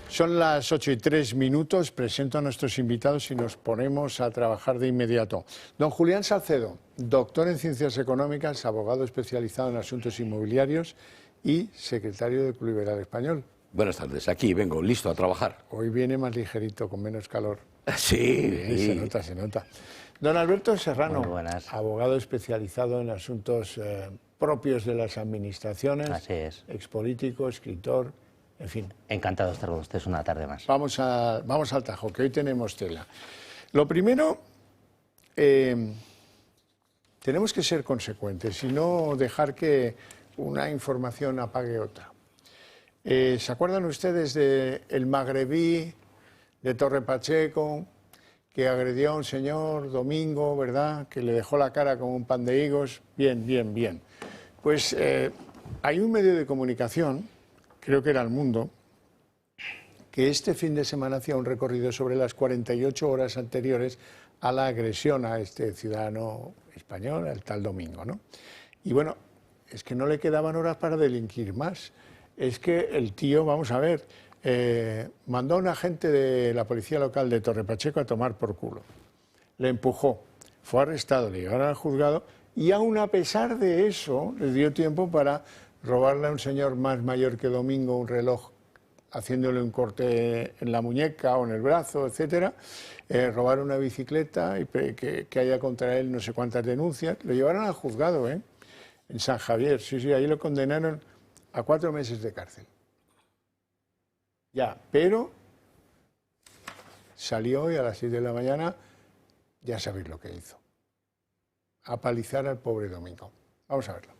Son las 8:03. Presento a nuestros invitados y nos ponemos a trabajar de inmediato. Don Julián Salcedo, doctor en Ciencias Económicas, abogado especializado en asuntos inmobiliarios y secretario del Club Liberal Español. Buenas tardes, aquí vengo, listo a trabajar. Hoy viene más ligerito, con menos calor. Sí. Se nota, se nota. Don Alberto Serrano, abogado especializado en asuntos propios de las administraciones. Así es. Expolítico, escritor. En fin. Encantado de estar con ustedes una tarde más. Vamos al tajo, que hoy tenemos tela. Lo primero, tenemos que ser consecuentes y no dejar que una información apague otra. ¿Se acuerdan ustedes del magrebí de Torre Pacheco que agredió a un señor domingo, verdad? Que le dejó la cara como un pan de higos. Bien. Pues hay un medio de comunicación, creo que era El Mundo, que este fin de semana hacía un recorrido sobre las 48 horas anteriores a la agresión a este ciudadano español, el tal domingo, ¿no? Y bueno, es que no le quedaban horas para delinquir más. Es que el tío, vamos a ver, mandó a un agente de la policía local de Torre Pacheco a tomar por culo. Le empujó, fue arrestado, le llevaron al juzgado y aún a pesar de eso le dio tiempo para robarle a un señor más mayor que Domingo un reloj, haciéndole un corte en la muñeca o en el brazo, etcétera, robar una bicicleta y que haya contra él no sé cuántas denuncias. Lo llevaron al juzgado, en San Javier, sí, ahí lo condenaron a 4 meses de cárcel. Ya, pero salió hoy a las 6 de la mañana, ya sabéis lo que hizo. Apalizar al pobre Domingo. Vamos a verlo.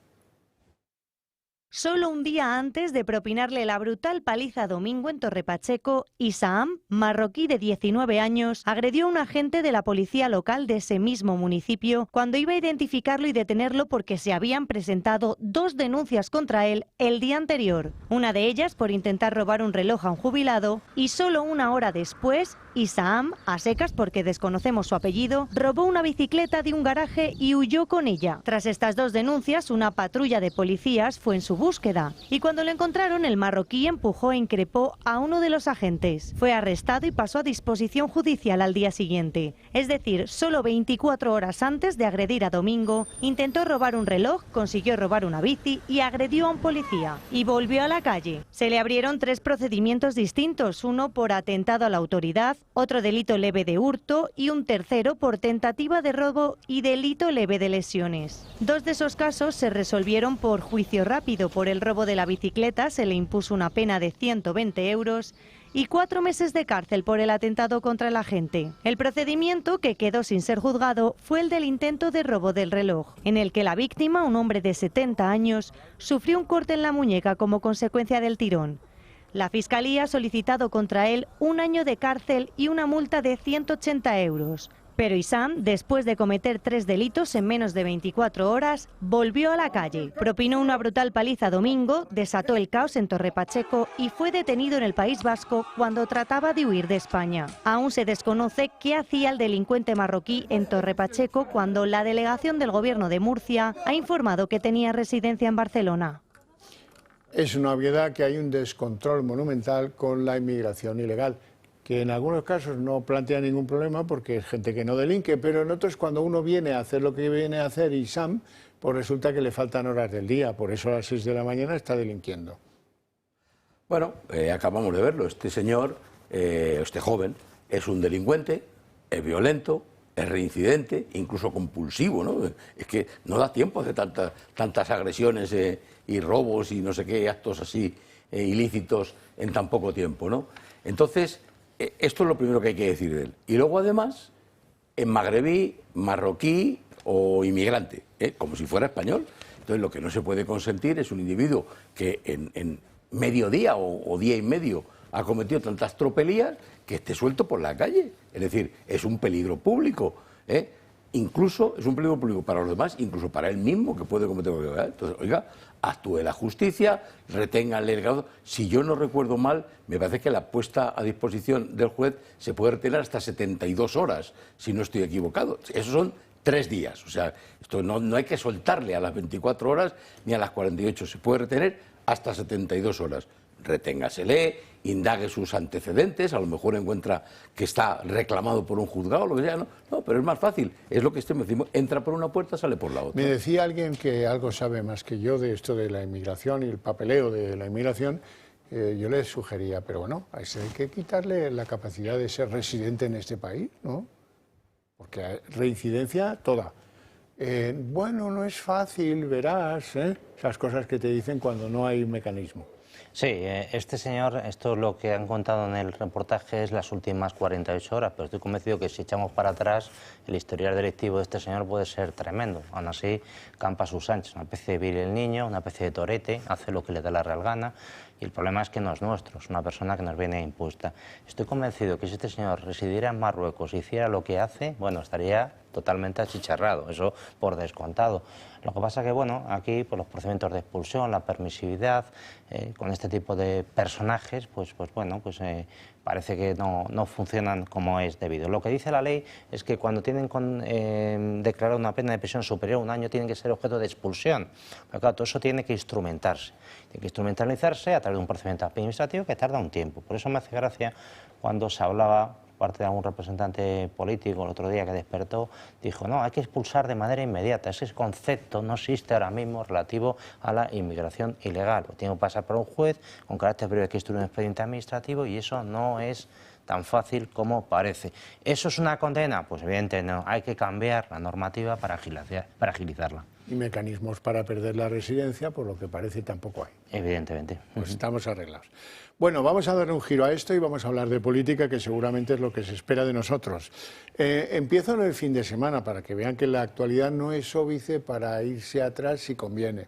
Solo un día antes de propinarle la brutal paliza a Domingo en Torre Pacheco, Isam, marroquí de 19 años, agredió a un agente de la policía local de ese mismo municipio cuando iba a identificarlo y detenerlo porque se habían presentado 2 denuncias contra él el día anterior. Una de ellas por intentar robar un reloj a un jubilado y solo una hora después, Isam, a secas porque desconocemos su apellido, robó una bicicleta de un garaje y huyó con ella. Tras estas 2 denuncias, una patrulla de policías fue en su búsqueda y cuando lo encontraron el marroquí empujó e increpó a uno de los agentes. Fue arrestado y pasó a disposición judicial al día siguiente. Es decir, solo 24 horas antes de agredir a Domingo, intentó robar un reloj, consiguió robar una bici y agredió a un policía. Y volvió a la calle. Se le abrieron 3 procedimientos distintos, uno por atentado a la autoridad, otro delito leve de hurto y un tercero por tentativa de robo y delito leve de lesiones. 2 de esos casos se resolvieron por juicio rápido. Por el robo de la bicicleta se le impuso una pena de 120 euros y 4 meses de cárcel por el atentado contra el agente. El procedimiento, que quedó sin ser juzgado, fue el del intento de robo del reloj, en el que la víctima, un hombre de 70 años, sufrió un corte en la muñeca como consecuencia del tirón. La Fiscalía ha solicitado contra él 1 año de cárcel y una multa de 180 euros. Pero Isam, después de cometer 3 delitos en menos de 24 horas, volvió a la calle. Propinó una brutal paliza a Domingo, desató el caos en Torre Pacheco y fue detenido en el País Vasco cuando trataba de huir de España. Aún se desconoce qué hacía el delincuente marroquí en Torre Pacheco cuando la delegación del Gobierno de Murcia ha informado que tenía residencia en Barcelona. Es una obviedad que hay un descontrol monumental con la inmigración ilegal, que en algunos casos no plantea ningún problema porque es gente que no delinque, pero en otros cuando uno viene a hacer lo que viene a hacer Isam, pues resulta que le faltan horas del día, por eso a las 6 de la mañana está delinquiendo. Bueno, acabamos de verlo, este señor, este joven, es un delincuente, es violento, es reincidente, incluso compulsivo, ¿no? Es que no da tiempo de tantas agresiones y robos y no sé qué actos así ilícitos en tan poco tiempo, ¿no? Entonces, esto es lo primero que hay que decir de él. Y luego, además, en magrebí, marroquí o inmigrante, como si fuera español. Entonces, lo que no se puede consentir es un individuo que en mediodía o día y medio ha cometido tantas tropelías que esté suelto por la calle. Es decir, es un peligro público, ¿eh? Incluso es un peligro público para los demás, incluso para él mismo, que puede cometer cualquier cosa. Entonces, oiga, actúe la justicia, reténganle el grado. Si yo no recuerdo mal, me parece que la puesta a disposición del juez se puede retener hasta 72 horas, si no estoy equivocado. Esos son 3 días. O sea, esto no hay que soltarle a las 24 horas ni a las 48. Se puede retener hasta 72 horas. Reténgasele, indague sus antecedentes, a lo mejor encuentra que está reclamado por un juzgado, lo que sea, no, pero es más fácil, es lo que decimos, entra por una puerta, sale por la otra. Me decía alguien que algo sabe más que yo de esto de la inmigración y el papeleo de la inmigración, yo le sugería, pero bueno, hay que quitarle la capacidad de ser residente en este país, ¿no? Porque hay reincidencia toda. Bueno, no es fácil, verás, esas cosas que te dicen cuando no hay mecanismo. Sí, este señor, esto es lo que han contado en el reportaje, es las últimas 48 horas, pero estoy convencido que si echamos para atrás, el historial delictivo de este señor puede ser tremendo. Aún así, campa a sus anchas, una especie de Billy el Niño, una especie de torete, hace lo que le da la real gana, y el problema es que no es nuestro, es una persona que nos viene impuesta. Estoy convencido que si este señor residiera en Marruecos y hiciera lo que hace, bueno, estaría totalmente achicharrado, eso por descontado. Lo que pasa que, bueno, aquí pues, los procedimientos de expulsión, la permisividad, con este tipo de personajes, parece que no funcionan como es debido. Lo que dice la ley es que cuando tienen declarada una pena de prisión superior a 1 año tienen que ser objeto de expulsión. Pero claro, todo eso tiene que instrumentarse. Tiene que instrumentalizarse a través de un procedimiento administrativo que tarda un tiempo. Por eso me hace gracia cuando se hablaba parte de algún representante político el otro día que despertó, dijo, no, hay que expulsar de manera inmediata. Ese concepto no existe ahora mismo relativo a la inmigración ilegal. Lo tiene que pasar por un juez, con carácter previo hay que instruir un expediente administrativo y eso no es tan fácil como parece. ¿Eso es una condena? Pues evidentemente no. Hay que cambiar la normativa para agilizarla. Y mecanismos para perder la residencia, por lo que parece, tampoco hay. Evidentemente. Pues estamos arreglados. Bueno, vamos a darle un giro a esto y vamos a hablar de política, que seguramente es lo que se espera de nosotros. Empiezo en el fin de semana, para que vean que la actualidad no es óbice para irse atrás si conviene.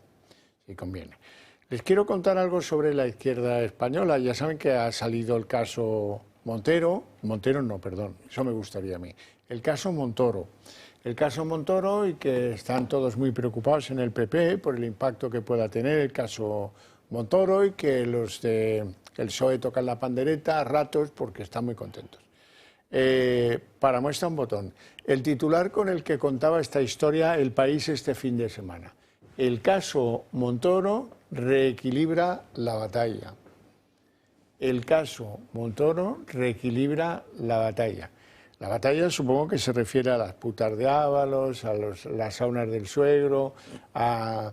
Les quiero contar algo sobre la izquierda española. Ya saben que ha salido el caso Montero, eso me gustaría a mí. El caso Montoro. Y que están todos muy preocupados en el PP por el impacto que pueda tener el caso Montoro y que los del PSOE tocan la pandereta a ratos porque están muy contentos. Para muestra un botón, el titular con el que contaba esta historia El País este fin de semana. El caso Montoro reequilibra la batalla. El caso Montoro reequilibra la batalla. La batalla supongo que se refiere a las putas de Ábalos, a las saunas del suegro, a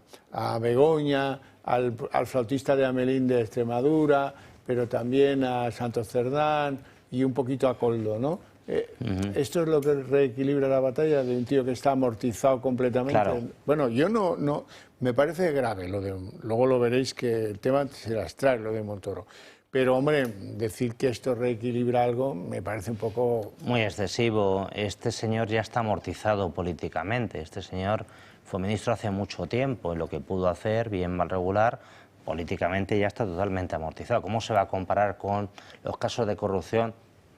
Begoña, al flautista de Amelín de Extremadura, pero también a Santos Cerdán y un poquito a Coldo, ¿no? Esto es lo que reequilibra la batalla de un tío que está amortizado completamente. Claro. Bueno, yo no me parece grave luego lo veréis que el tema se las trae, lo de Montoro. Pero, hombre, decir que esto reequilibra algo me parece un poco... Muy excesivo. Este señor ya está amortizado políticamente. Este señor fue ministro hace mucho tiempo y lo que pudo hacer, bien mal regular, políticamente ya está totalmente amortizado. ¿Cómo se va a comparar con los casos de corrupción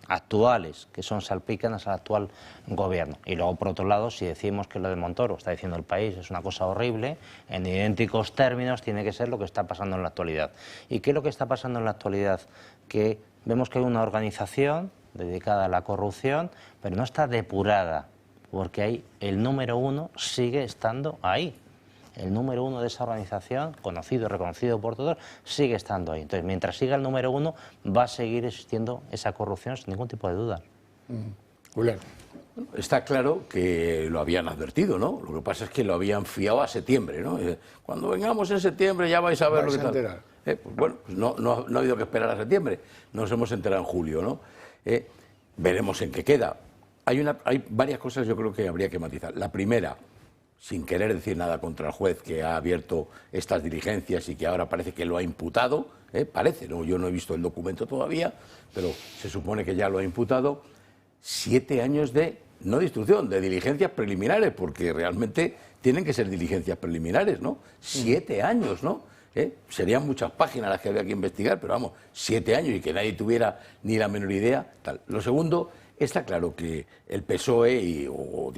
actuales, que son salpícanas al actual gobierno? Y luego, por otro lado, si decimos que lo de Montoro, está diciendo El País, es una cosa horrible, en idénticos términos tiene que ser lo que está pasando en la actualidad. ¿Y qué es lo que está pasando en la actualidad? Que vemos que hay una organización dedicada a la corrupción, pero no está depurada, porque ahí el número 1 sigue estando ahí. El número 1 de esa organización, conocido y reconocido por todos, sigue estando ahí. Entonces, mientras siga el número 1, va a seguir existiendo esa corrupción sin ningún tipo de duda. Julián. Está claro que lo habían advertido, ¿no? Lo que pasa es que lo habían fiado a septiembre, ¿no? Cuando vengamos en septiembre ya vais a ver lo que tal. Pues bueno, pues no ha habido que esperar a septiembre. Nos hemos enterado en julio, ¿no? Veremos en qué queda. Hay varias cosas yo creo que habría que matizar. La primera, sin querer decir nada contra el juez que ha abierto estas diligencias y que ahora parece que lo ha imputado, parece, ¿no? Yo no he visto el documento todavía, pero se supone que ya lo ha imputado, 7 años no de instrucción, de diligencias preliminares, porque realmente tienen que ser diligencias preliminares, ¿no? 7 años, ¿no? Serían muchas páginas las que había que investigar, pero vamos, 7 años y que nadie tuviera ni la menor idea. Tal. Lo segundo, está claro que el PSOE o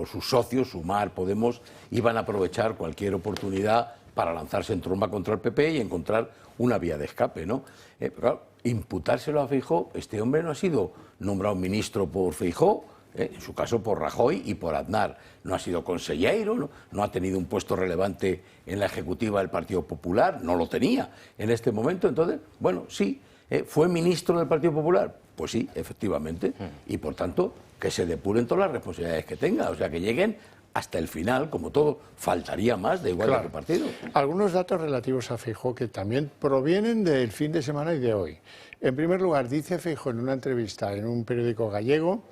sus socios, Sumar, Podemos, iban a aprovechar cualquier oportunidad para lanzarse en tromba contra el PP y encontrar una vía de escape, ¿no? Pero claro, imputárselo a Feijóo, este hombre no ha sido nombrado ministro por Feijóo, en su caso por Rajoy y por Aznar. No ha sido consejero, no ha tenido un puesto relevante en la ejecutiva del Partido Popular, no lo tenía en este momento. Entonces, bueno, sí, ¿fue ministro del Partido Popular? Pues sí, efectivamente. Y por tanto, que se depuren todas las responsabilidades que tenga, o sea, que lleguen hasta el final, como todo, faltaría más, de igual claro. que el partido. Algunos datos relativos a Feijóo que también provienen del fin de semana y de hoy. En primer lugar, dice Feijóo en una entrevista en un periódico gallego: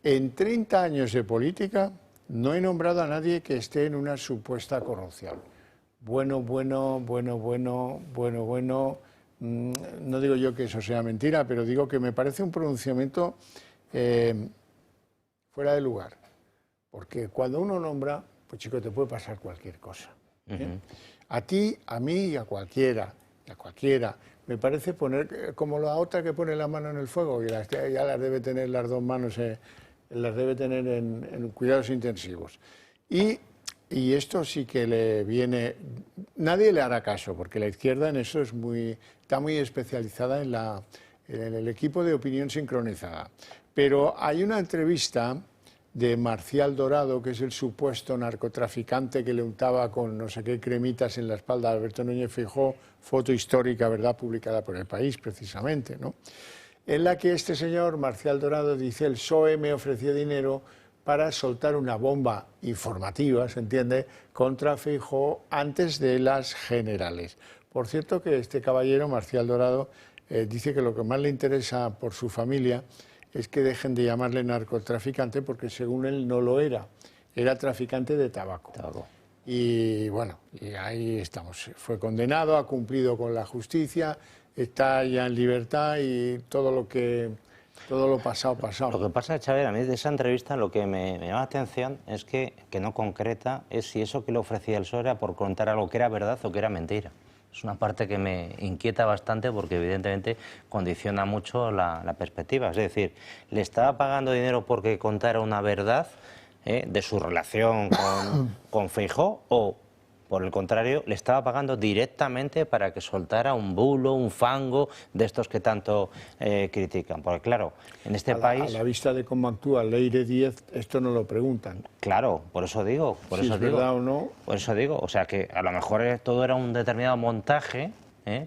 en 30 años de política no he nombrado a nadie que esté en una supuesta corrupción. Bueno. No digo yo que eso sea mentira, pero digo que me parece un pronunciamiento fuera de lugar. Porque cuando uno nombra, pues chico, te puede pasar cualquier cosa. A ti, a mí y a cualquiera. Me parece poner, como la otra que pone la mano en el fuego, y ya las debe tener las dos manos, las debe tener en cuidados intensivos. Y esto sí que le viene... Nadie le hará caso, porque la izquierda en eso está muy especializada en el equipo de opinión sincronizada. Pero hay una entrevista de Marcial Dorado, que es el supuesto narcotraficante que le untaba con no sé qué cremitas en la espalda a Alberto Núñez Feijóo, foto histórica, ¿verdad?, publicada por El País, precisamente, ¿no?, en la que este señor, Marcial Dorado, dice: el PSOE me ofreció dinero para soltar una bomba informativa, ¿se entiende?, contra Feijóo antes de las generales. Por cierto que este caballero, Marcial Dorado, dice que lo que más le interesa por su familia es que dejen de llamarle narcotraficante, porque según él no lo era traficante de tabaco. Y bueno, y ahí estamos. Fue condenado, ha cumplido con la justicia, está ya en libertad y todo lo pasado. Lo que pasa, Xavier, a mí de esa entrevista lo que me llama la atención es que no concreta es si eso que le ofrecía el PSOE era por contar algo que era verdad o que era mentira. Es una parte que me inquieta bastante porque evidentemente condiciona mucho la perspectiva. Es decir, ¿le estaba pagando dinero porque contara una verdad de su relación con Feijóo, o por el contrario, le estaba pagando directamente para que soltara un bulo, un fango de estos que tanto critican? Porque claro, en este país... A la vista de cómo actúa Leire Díez, esto no lo preguntan. Claro, por eso digo. Si es verdad o no. Por eso digo, o sea que a lo mejor todo era un determinado montaje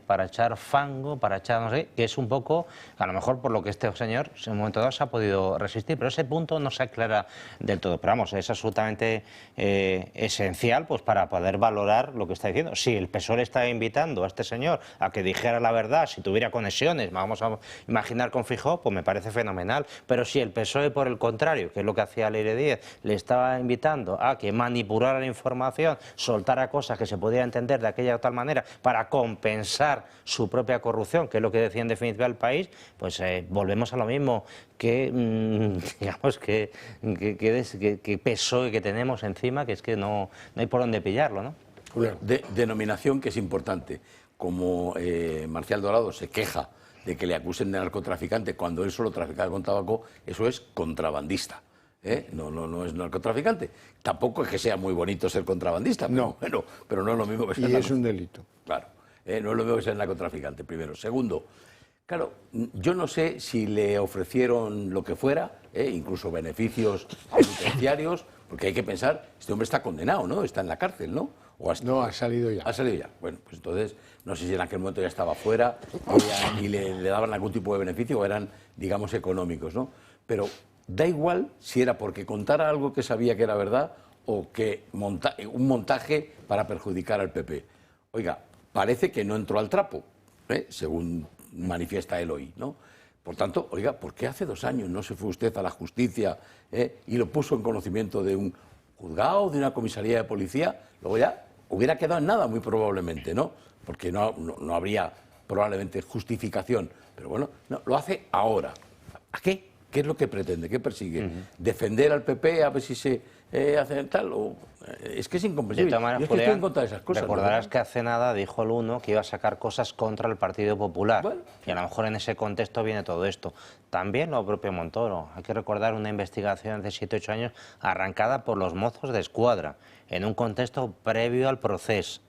para echar fango, para echar no sé, que es un poco, a lo mejor por lo que este señor en un momento dado se ha podido resistir, pero ese punto no se aclara del todo. Pero vamos, es absolutamente esencial pues para poder valorar lo que está diciendo. Si el PSOE le está invitando a este señor a que dijera la verdad, si tuviera conexiones, vamos a imaginar con Feijóo, pues me parece fenomenal. Pero si el PSOE, por el contrario, que es lo que hacía Leire Díez, le estaba invitando a que manipulara la información, soltara cosas que se podía entender de aquella o tal manera para compensar su propia corrupción, que es lo que decía en definitiva el país, pues volvemos a lo mismo, que digamos que PSOE que tenemos encima, que es que no hay por dónde pillarlo, ¿no? Denominación que es importante. Como Marcial Dorado se queja de que le acusen de narcotraficante cuando él solo traficaba con tabaco, eso es contrabandista. No es narcotraficante. Tampoco es que sea muy bonito ser contrabandista, pero no es lo mismo que ser narcotraficante. Y es un delito. Claro. No es lo mismo que ser narcotraficante, primero. Segundo, claro, yo no sé si le ofrecieron lo que fuera, incluso beneficios penitenciarios, porque hay que pensar, este hombre está condenado, ¿no? Está en la cárcel, ¿no? No, ha salido ya. Ha salido ya. Bueno, pues entonces, no sé si en aquel momento ya estaba fuera y le daban algún tipo de beneficio o eran, digamos, económicos, ¿no? Pero da igual si era porque contara algo que sabía que era verdad o que un montaje para perjudicar al PP. Oiga, parece que no entró al trapo, según manifiesta él hoy, ¿no? Por tanto, oiga, ¿por qué hace 2 años no se fue usted a la justicia y lo puso en conocimiento de un juzgado, de una comisaría de policía? Luego ya hubiera quedado en nada, muy probablemente, ¿no? Porque no habría probablemente justificación. Pero bueno, no, lo hace ahora. ¿A qué? ¿Qué es lo que pretende? ¿Qué persigue? ¿Defender al PP a ver si se hace tal? Es que es incomprensible. Yo es que estoy en contra de esas cosas. Recordarás que hace nada dijo el uno que iba a sacar cosas contra el Partido Popular. Bueno, y a lo mejor en ese contexto viene todo esto. También lo propio Montoro. Hay que recordar una investigación de 7 o 8 años arrancada por los Mozos de Escuadra, en un contexto previo al proceso.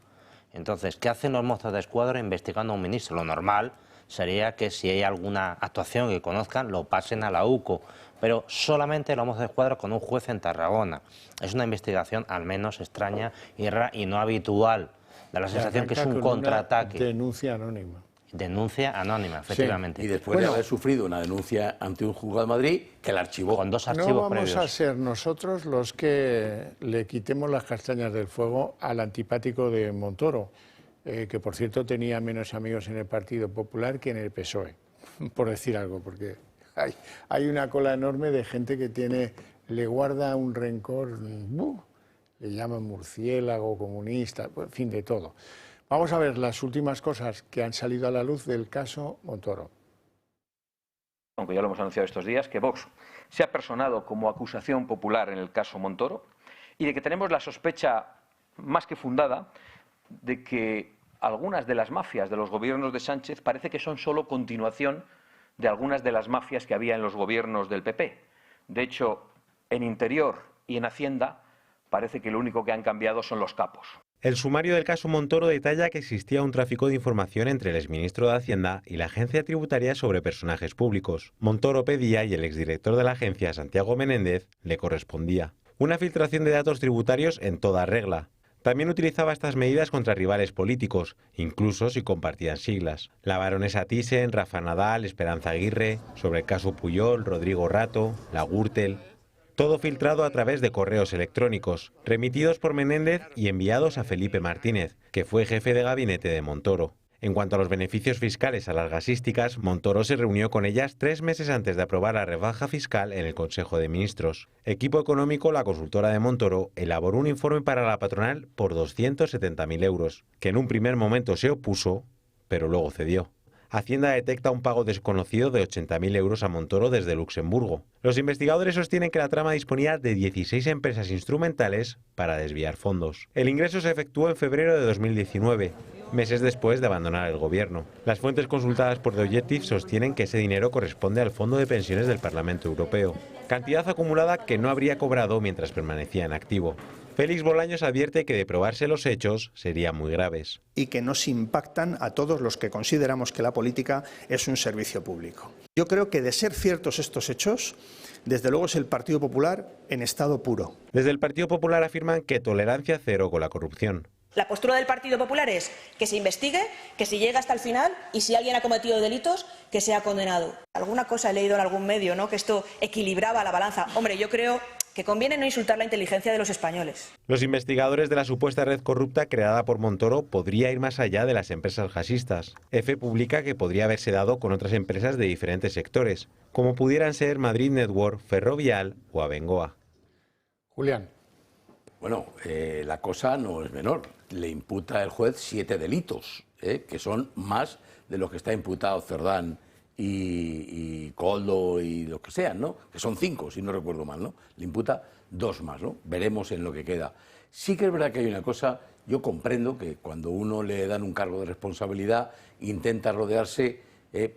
Entonces, ¿qué hacen los Mozos de Escuadra investigando a un ministro? Lo normal sería que si hay alguna actuación que conozcan, lo pasen a la UCO, pero solamente lo Mozos de Escuadra con un juez en Tarragona. Es una investigación al menos extraña y rara y no habitual. Da la sensación que es un contraataque. Denuncia anónima. Denuncia anónima, efectivamente. Sí. Y después de haber sufrido una denuncia ante un juzgado de Madrid, que la archivó. Con 2 archivos no vamos previos. a ser nosotros los que le quitemos las castañas del fuego al antipático de Montoro, que por cierto tenía menos amigos en el Partido Popular que en el PSOE, por decir algo, porque hay una cola enorme de gente que le guarda un rencor, le llaman murciélago, comunista, en fin, de todo. Vamos a ver las últimas cosas que han salido a la luz del caso Montoro. Aunque ya lo hemos anunciado estos días, que Vox se ha personado como acusación popular en el caso Montoro y de que tenemos la sospecha más que fundada de que algunas de las mafias de los gobiernos de Sánchez parece que son solo continuación de algunas de las mafias que había en los gobiernos del PP. De hecho, en Interior y en Hacienda parece que lo único que han cambiado son los capos. El sumario del caso Montoro detalla que existía un tráfico de información entre el exministro de Hacienda y la agencia tributaria sobre personajes públicos. Montoro pedía y el exdirector de la agencia, Santiago Menéndez, le correspondía. Una filtración de datos tributarios en toda regla. También utilizaba estas medidas contra rivales políticos, incluso si compartían siglas. La baronesa Thyssen, Rafa Nadal, Esperanza Aguirre, sobre el caso Pujol, Rodrigo Rato, la Gürtel. Todo filtrado a través de correos electrónicos, remitidos por Menéndez y enviados a Felipe Martínez, que fue jefe de gabinete de Montoro. En cuanto a los beneficios fiscales a las gasísticas, Montoro se reunió con ellas 3 meses antes de aprobar la rebaja fiscal en el Consejo de Ministros. Equipo Económico, la consultora de Montoro, elaboró un informe para la patronal por 270.000 euros, que en un primer momento se opuso, pero luego cedió. Hacienda detecta un pago desconocido de 80.000 euros a Montoro desde Luxemburgo. Los investigadores sostienen que la trama disponía de 16 empresas instrumentales para desviar fondos. El ingreso se efectuó en febrero de 2019, meses después de abandonar el gobierno. Las fuentes consultadas por The Objective sostienen que ese dinero corresponde al Fondo de Pensiones del Parlamento Europeo, cantidad acumulada que no habría cobrado mientras permanecía en activo. Félix Bolaños advierte que de probarse los hechos serían muy graves. Y que nos impactan a todos los que consideramos que la política es un servicio público. Yo creo que de ser ciertos estos hechos, desde luego es el Partido Popular en estado puro. Desde el Partido Popular afirman que tolerancia cero con la corrupción. La postura del Partido Popular es que se investigue, que se llegue hasta el final y si alguien ha cometido delitos, que sea condenado. Alguna cosa he leído en algún medio, ¿no?, que esto equilibraba la balanza. Hombre, yo creo que conviene no insultar la inteligencia de los españoles. Los investigadores de la supuesta red corrupta creada por Montoro podría ir más allá de las empresas gasistas. EFE publica que podría haberse dado con otras empresas de diferentes sectores, como pudieran ser Madrid Network, Ferrovial o Abengoa. Julián. Bueno, la cosa no es menor. Le imputa el juez 7 delitos, que son más de los que está imputado Cerdán y Coldo y lo que sean, ¿no? Que son 5, si no recuerdo mal, ¿no? Le imputa 2 más, ¿no? Veremos en lo que queda. Sí que es verdad que hay una cosa, yo comprendo que cuando uno le dan un cargo de responsabilidad, intenta rodearse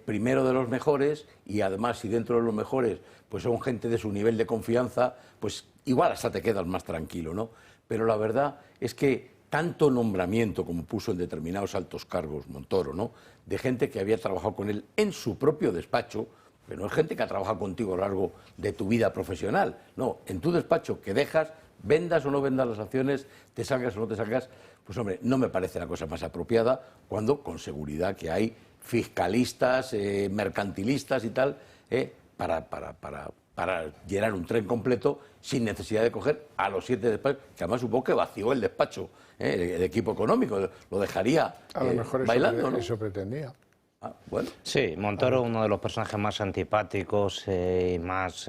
primero de los mejores y además si dentro de los mejores pues son gente de su nivel de confianza, pues igual hasta te quedas más tranquilo, ¿no? Pero la verdad es que tanto nombramiento como puso en determinados altos cargos Montoro, ¿no?, de gente que había trabajado con él en su propio despacho, pero no es gente que ha trabajado contigo a lo largo de tu vida profesional, no, en tu despacho que dejas, vendas o no vendas las acciones, te salgas o no te salgas, pues hombre, no me parece la cosa más apropiada cuando con seguridad que hay fiscalistas, mercantilistas y tal, para llenar un tren completo sin necesidad de coger a los 7 despachos, que además supongo que vació el despacho, el equipo económico, lo dejaría a lo mejor bailando, ¿no? Eso pretendía. Bueno. Sí, Montoro, uno de los personajes más antipáticos y más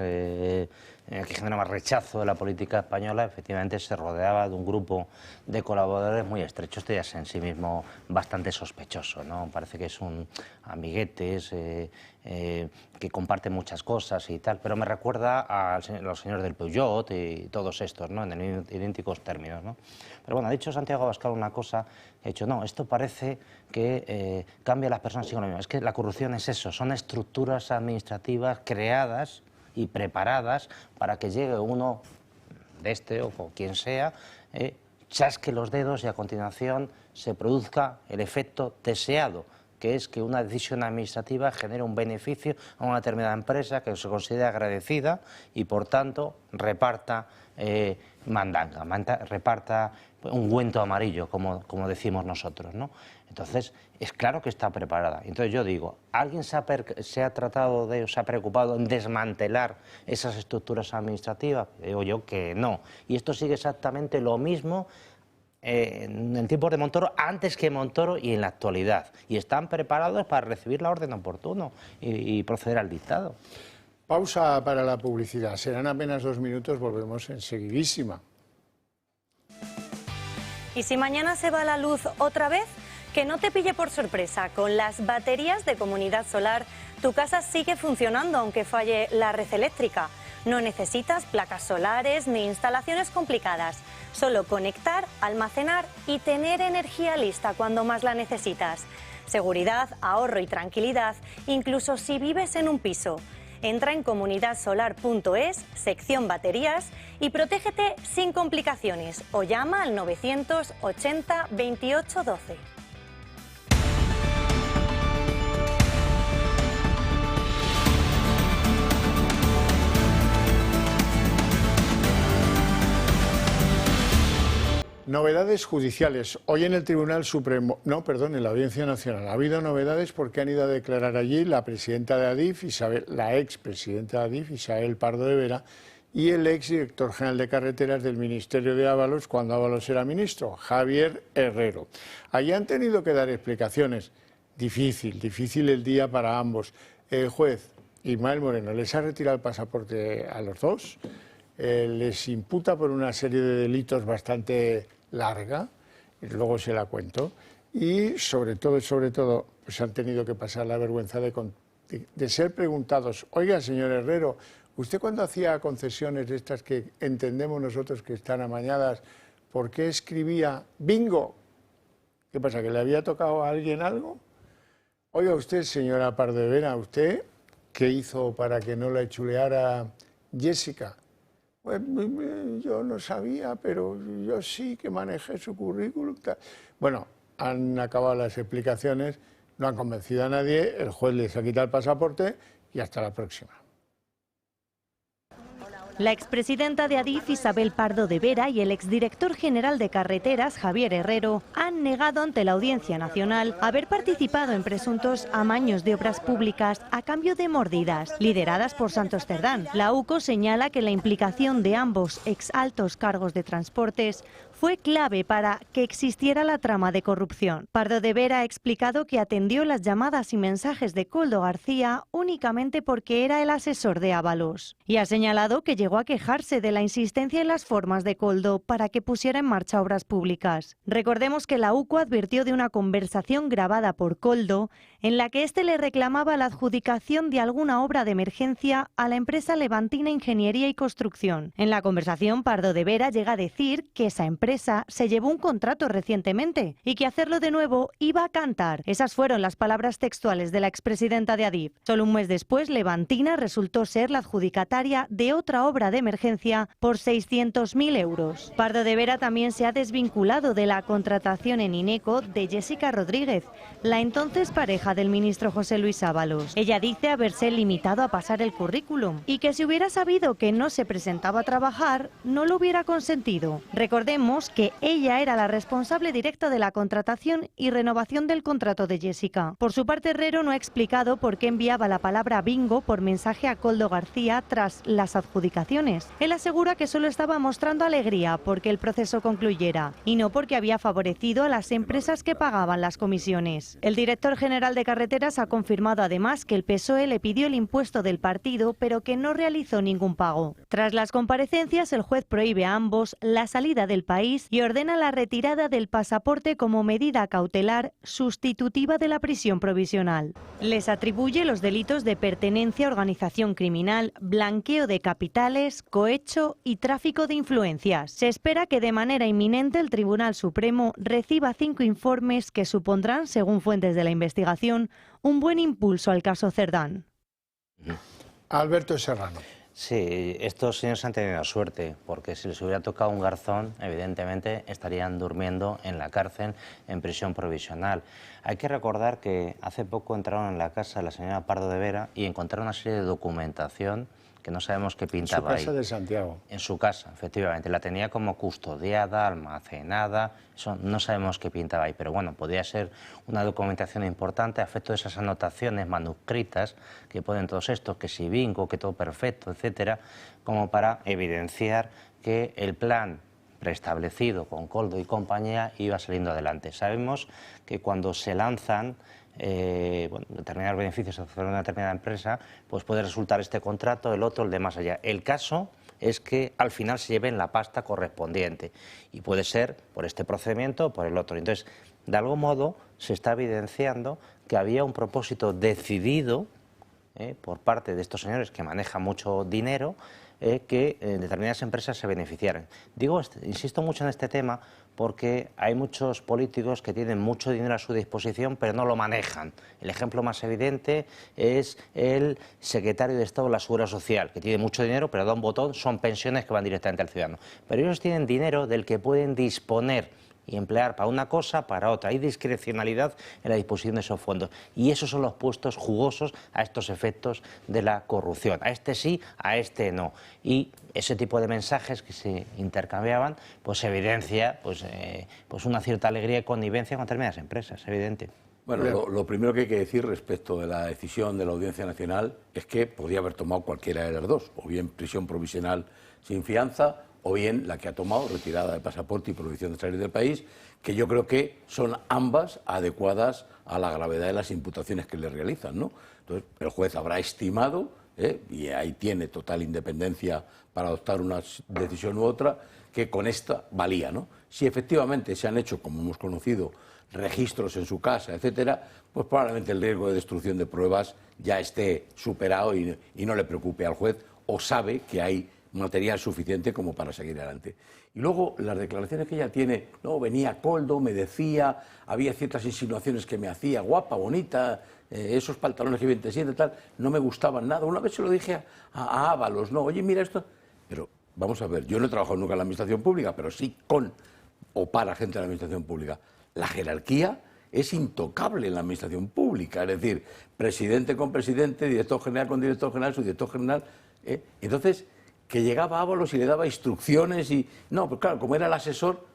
que generaba rechazo de la política española, efectivamente se rodeaba de un grupo de colaboradores muy estrecho. Esto ya es en sí mismo bastante sospechoso, ¿no? Parece que es un amiguetes que comparte muchas cosas y tal, pero me recuerda a los señores del Peugeot y todos estos, ¿no? En idénticos términos, ¿no? Pero bueno, ha dicho Santiago Abascal una cosa, ha dicho, no, esto parece que cambia a las personas sin lo mismo. Es que la corrupción es eso, son estructuras administrativas creadas y preparadas para que llegue uno de este o quien sea, chasque los dedos y a continuación se produzca el efecto deseado, que es que una decisión administrativa genere un beneficio a una determinada empresa que se considere agradecida y por tanto reparta mandanga, reparta ungüento amarillo, como decimos nosotros, ¿no? Entonces, es claro que está preparada. Entonces yo digo, ¿alguien se ha preocupado en desmantelar esas estructuras administrativas? Digo yo que no. Y esto sigue exactamente lo mismo en el tiempo de Montoro, antes que Montoro y en la actualidad. Y están preparados para recibir la orden oportuna y proceder al dictado. Pausa para la publicidad. Serán apenas 2 minutos, volvemos enseguidísima. ¿Y si mañana se va la luz otra vez? Que no te pille por sorpresa. Con las baterías de Comunidad Solar, tu casa sigue funcionando aunque falle la red eléctrica. No necesitas placas solares ni instalaciones complicadas. Solo conectar, almacenar y tener energía lista cuando más la necesitas. Seguridad, ahorro y tranquilidad, incluso si vives en un piso. Entra en comunidadsolar.es, sección baterías, y protégete sin complicaciones o llama al 980 28 12. Novedades judiciales. Hoy en el Tribunal Supremo, en la Audiencia Nacional, ha habido novedades porque han ido a declarar allí la presidenta de Adif, la expresidenta de Adif, Isabel Pardo de Vera, y el exdirector general de Carreteras del Ministerio de Ábalos, cuando Ábalos era ministro, Javier Herrero. Allí han tenido que dar explicaciones. Difícil el día para ambos. El juez Ismael Moreno les ha retirado el pasaporte a los dos, les imputa por una serie de delitos bastante larga, y luego se la cuento, y sobre todo, pues han tenido que pasar la vergüenza de ser preguntados, oiga, señor Herrero, ¿usted cuando hacía concesiones de estas que entendemos nosotros que están amañadas, por qué escribía bingo? ¿Qué pasa, que le había tocado a alguien algo? Oiga usted, señora Pardo de Vera, ¿usted qué hizo para que no la chuleara Jessica? Pues yo no sabía, pero yo sí que manejé su currículum. Bueno, han acabado las explicaciones, no han convencido a nadie, el juez les ha quitado el pasaporte y hasta la próxima. La expresidenta de Adif, Isabel Pardo de Vera, y el exdirector general de Carreteras, Javier Herrero, han negado ante la Audiencia Nacional haber participado en presuntos amaños de obras públicas a cambio de mordidas, lideradas por Santos Cerdán. La UCO señala que la implicación de ambos exaltos cargos de transportes fue clave para que existiera la trama de corrupción. Pardo de Vera ha explicado que atendió las llamadas y mensajes de Koldo García únicamente porque era el asesor de Ábalos. Y ha señalado que llegó a quejarse de la insistencia en las formas de Koldo para que pusiera en marcha obras públicas. Recordemos que la UCO advirtió de una conversación grabada por Koldo en la que éste le reclamaba la adjudicación de alguna obra de emergencia a la empresa levantina Ingeniería y Construcción. En la conversación, Pardo de Vera llega a decir que esa empresa se llevó un contrato recientemente y que hacerlo de nuevo iba a cantar. Esas fueron las palabras textuales de la expresidenta de Adif. Solo un mes después, Levantina resultó ser la adjudicataria de otra obra de emergencia por 600.000 euros. Pardo de Vera también se ha desvinculado de la contratación en Ineco de Jessica Rodríguez, la entonces pareja del ministro José Luis Ábalos. Ella dice haberse limitado a pasar el currículum y que si hubiera sabido que no se presentaba a trabajar, no lo hubiera consentido. Recordemos que ella era la responsable directa de la contratación y renovación del contrato de Jessica. Por su parte, Herrero no ha explicado por qué enviaba la palabra bingo por mensaje a Koldo García tras las adjudicaciones. Él asegura que solo estaba mostrando alegría porque el proceso concluyera y no porque había favorecido a las empresas que pagaban las comisiones. El director general de de Carreteras ha confirmado además que el PSOE le pidió el impuesto del partido, pero que no realizó ningún pago. Tras las comparecencias, el juez prohíbe a ambos la salida del país y ordena la retirada del pasaporte como medida cautelar sustitutiva de la prisión provisional. Les atribuye los delitos de pertenencia a organización criminal, blanqueo de capitales, cohecho y tráfico de influencias. Se espera que de manera inminente el Tribunal Supremo reciba 5 informes que supondrán, según fuentes de la investigación, un buen impulso al caso Cerdán. Alberto Serrano. Sí, estos señores han tenido suerte, porque si les hubiera tocado un garzón, evidentemente estarían durmiendo en la cárcel, en prisión provisional. Hay que recordar que hace poco entraron en la casa de la señora Pardo de Vera y encontraron una serie de documentación que no sabemos qué pintaba ahí. En su casa de Santiago. En su casa, efectivamente. La tenía como custodiada, almacenada, eso no sabemos qué pintaba ahí, pero bueno, podría ser una documentación importante a efecto de esas anotaciones manuscritas que ponen todos estos, que si bingo, que todo perfecto, etcétera, como para evidenciar que el plan preestablecido con Koldo y compañía iba saliendo adelante. Sabemos que cuando se lanzan determinados beneficios hacia una determinada empresa, pues puede resultar este contrato, el otro, el de más allá. El caso es que al final se lleven la pasta correspondiente y puede ser por este procedimiento o por el otro. Entonces, de algún modo se está evidenciando que había un propósito decidido por parte de estos señores que manejan mucho dinero, que determinadas empresas se beneficiaran. Insisto mucho en este tema porque hay muchos políticos que tienen mucho dinero a su disposición pero no lo manejan. El ejemplo más evidente es el secretario de Estado de la Seguridad Social, que tiene mucho dinero pero da un botón, son pensiones que van directamente al ciudadano. Pero ellos tienen dinero del que pueden disponer y emplear para una cosa, para otra. Hay discrecionalidad en la disposición de esos fondos. Y esos son los puestos jugosos a estos efectos de la corrupción. A este sí, a este no. Y ese tipo de mensajes que se intercambiaban, pues evidencia pues una cierta alegría y connivencia con determinadas empresas, evidente. Bueno, lo primero que hay que decir respecto de la decisión de la Audiencia Nacional es que podía haber tomado cualquiera de las dos, o bien prisión provisional sin fianza, o bien la que ha tomado, retirada de pasaporte y prohibición de salir del país, que yo creo que son ambas adecuadas a la gravedad de las imputaciones que le realizan, ¿no? Entonces, el juez habrá estimado, y ahí tiene total independencia para adoptar una decisión u otra, que con esta valía, ¿no? Si efectivamente se han hecho, como hemos conocido, registros en su casa, etcétera, pues probablemente el riesgo de destrucción de pruebas ya esté superado y no le preocupe al juez, o sabe que hay material suficiente como para seguir adelante. Y luego las declaraciones que ella tiene, no, venía Koldo, me decía, había ciertas insinuaciones que me hacía, guapa, bonita, esos pantalones que bien te sienten, tal, no me gustaban nada. Una vez se lo dije a Ábalos, no, oye, mira esto, pero vamos a ver, yo no he trabajado nunca en la administración pública, pero sí con o para gente de la administración pública. La jerarquía es intocable en la administración pública, es decir, presidente con presidente, director general con director general, subdirector general, entonces que llegaba Ábalos y le daba instrucciones y... No, pues claro, como era el asesor...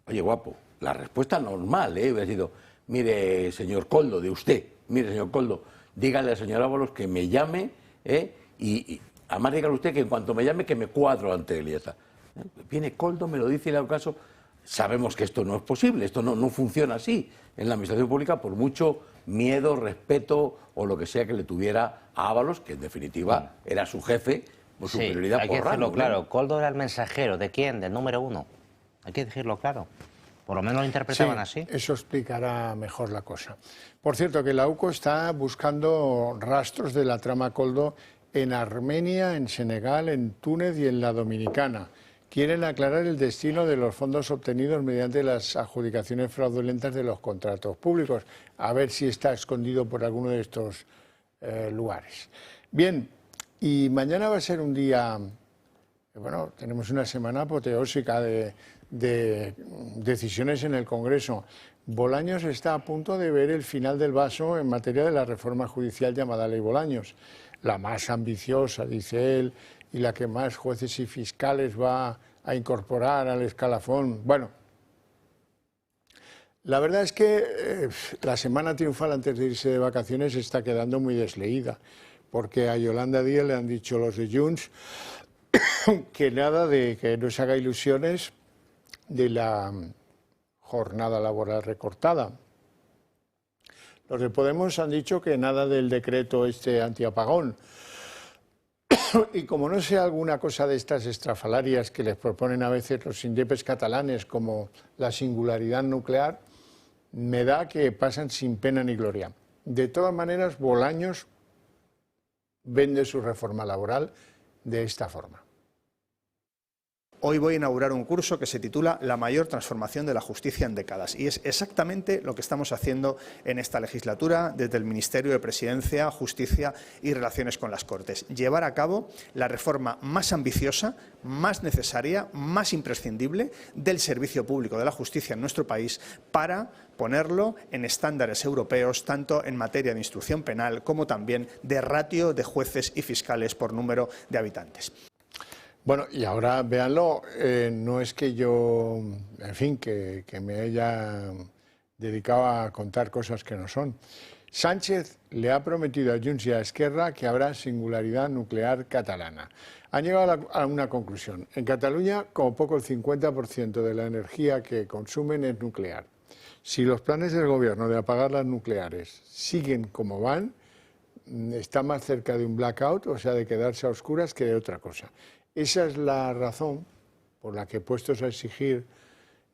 Oye, guapo, la respuesta normal, hubiera sido, mire, señor Koldo, de usted, mire, señor Koldo, dígale al señor Ábalos que me llame, y además dígale usted que en cuanto me llame que me cuadro ante él y ya está. Viene Koldo, me lo dice y le hago caso. Sabemos que esto no es posible, esto no funciona así en la administración pública por mucho miedo, respeto o lo que sea que le tuviera a Ábalos, que en definitiva era su jefe, por superioridad hay por que rango, decirlo claro. ¿no? Koldo era el mensajero, ¿de quién? Del número 1. Hay que decirlo claro. Por lo menos lo interpretaban así. Eso explicará mejor la cosa. Por cierto, que la UCO está buscando rastros de la trama Koldo en Armenia, en Senegal, en Túnez y en la Dominicana. Quieren aclarar el destino de los fondos obtenidos mediante las adjudicaciones fraudulentas de los contratos públicos. A ver si está escondido por alguno de estos lugares. Bien, y mañana va a ser un día, bueno, tenemos una semana apoteósica de decisiones en el Congreso. Bolaños está a punto de ver el final del vaso en materia de la reforma judicial llamada Ley Bolaños. La más ambiciosa, dice él, y la que más jueces y fiscales va a incorporar al escalafón. Bueno, la verdad es que la semana triunfal antes de irse de vacaciones está quedando muy desleída, porque a Yolanda Díaz le han dicho los de Junts que nada de que no se haga ilusiones de la jornada laboral recortada. Los de Podemos han dicho que nada del decreto antiapagón. Y como no sé alguna cosa de estas estrafalarias que les proponen a veces los indepes catalanes, como la singularidad nuclear, me da que pasan sin pena ni gloria. De todas maneras, Bolaños vende su reforma laboral de esta forma. Hoy voy a inaugurar un curso que se titula La mayor transformación de la justicia en décadas, y es exactamente lo que estamos haciendo en esta legislatura desde el Ministerio de Presidencia, Justicia y Relaciones con las Cortes. Llevar a cabo la reforma más ambiciosa, más necesaria, más imprescindible del servicio público de la justicia en nuestro país para ponerlo en estándares europeos, tanto en materia de instrucción penal como también de ratio de jueces y fiscales por número de habitantes. Bueno, y ahora véanlo, no es que yo, en fin, que me haya dedicado a contar cosas que no son. Sánchez le ha prometido a Junts y a Esquerra que habrá singularidad nuclear catalana. Han llegado a una conclusión. En Cataluña, como poco el 50% de la energía que consumen es nuclear. Si los planes del gobierno de apagar las nucleares siguen como van, está más cerca de un blackout, o sea, de quedarse a oscuras, que de otra cosa. Esa es la razón por la que, puestos a exigir,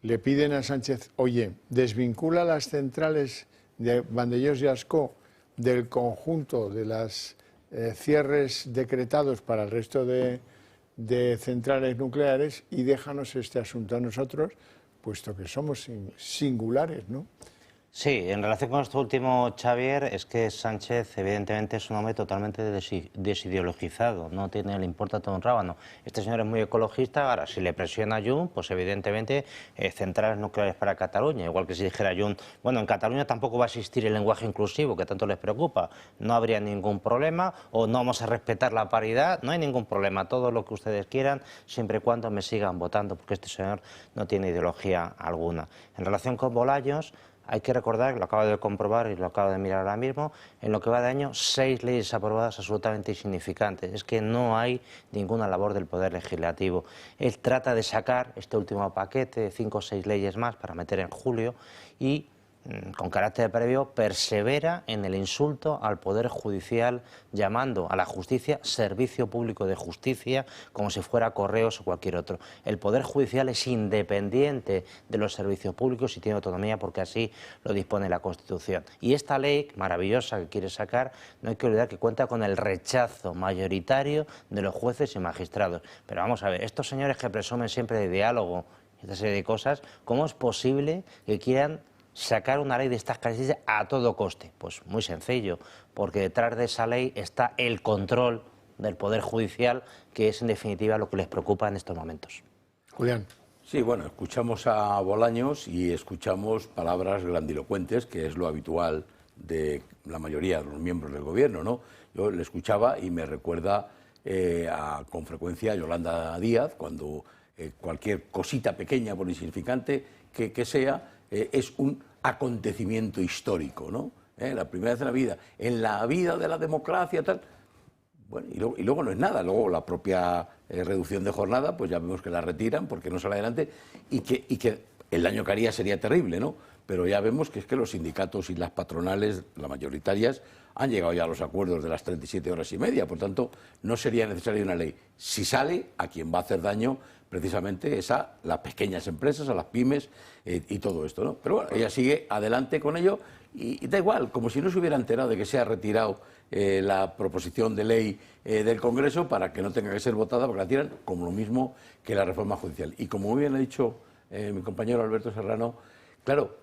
le piden a Sánchez, oye, desvincula las centrales de Vandellós y Ascó del conjunto de los cierres decretados para el resto de centrales nucleares y déjanos este asunto a nosotros, puesto que somos singulares, ¿no? Sí, en relación con esto último, Xavier, es que Sánchez evidentemente es un hombre totalmente desideologizado, no le importa todo un rábano. Este señor es muy ecologista, ahora si le presiona a Junts, pues evidentemente centrales nucleares para Cataluña, igual que si dijera Junts, bueno, en Cataluña tampoco va a existir el lenguaje inclusivo que tanto les preocupa, no habría ningún problema, o no vamos a respetar la paridad, no hay ningún problema, todo lo que ustedes quieran, siempre y cuando me sigan votando, porque este señor no tiene ideología alguna. En relación con Bolaños, hay que recordar, lo acabo de comprobar y lo acabo de mirar ahora mismo, en lo que va de año, 6 leyes aprobadas absolutamente insignificantes. Es que no hay ninguna labor del Poder Legislativo. Él trata de sacar este último paquete de 5 o 6 leyes más para meter en julio y, con carácter previo, persevera en el insulto al Poder Judicial, llamando a la justicia servicio público de justicia, como si fuera Correos o cualquier otro. El Poder Judicial es independiente de los servicios públicos y tiene autonomía porque así lo dispone la Constitución. Y esta ley maravillosa que quiere sacar, no hay que olvidar que cuenta con el rechazo mayoritario de los jueces y magistrados. Pero vamos a ver, estos señores que presumen siempre de diálogo y esta serie de cosas, ¿cómo es posible que quieran sacar una ley de estas características a todo coste? Pues muy sencillo, porque detrás de esa ley está el control del Poder Judicial, que es en definitiva lo que les preocupa en estos momentos. Julián. Sí, bueno, escuchamos a Bolaños y escuchamos palabras grandilocuentes, que es lo habitual de la mayoría de los miembros del gobierno, ¿no? Yo le escuchaba y me recuerda con frecuencia a Yolanda Díaz, cuando cualquier cosita pequeña, por insignificante que sea, es un acontecimiento histórico, ¿no? La primera vez en la vida de la democracia, tal. Bueno, y luego no es nada. Luego la propia reducción de jornada, pues ya vemos que la retiran porque no sale adelante y que el daño que haría sería terrible, ¿no? Pero ya vemos que es que los sindicatos y las patronales, las mayoritarias, han llegado ya a los acuerdos de las 37 horas y media. Por tanto, no sería necesaria una ley. Si sale, a quien va a hacer daño precisamente es a las pequeñas empresas, a las pymes y todo esto, ¿no? Pero bueno, ella sigue adelante con ello y da igual, como si no se hubiera enterado de que se ha retirado la proposición de ley del Congreso para que no tenga que ser votada, porque la tiran como lo mismo que la reforma judicial. Y como muy bien ha dicho mi compañero Alberto Serrano, claro,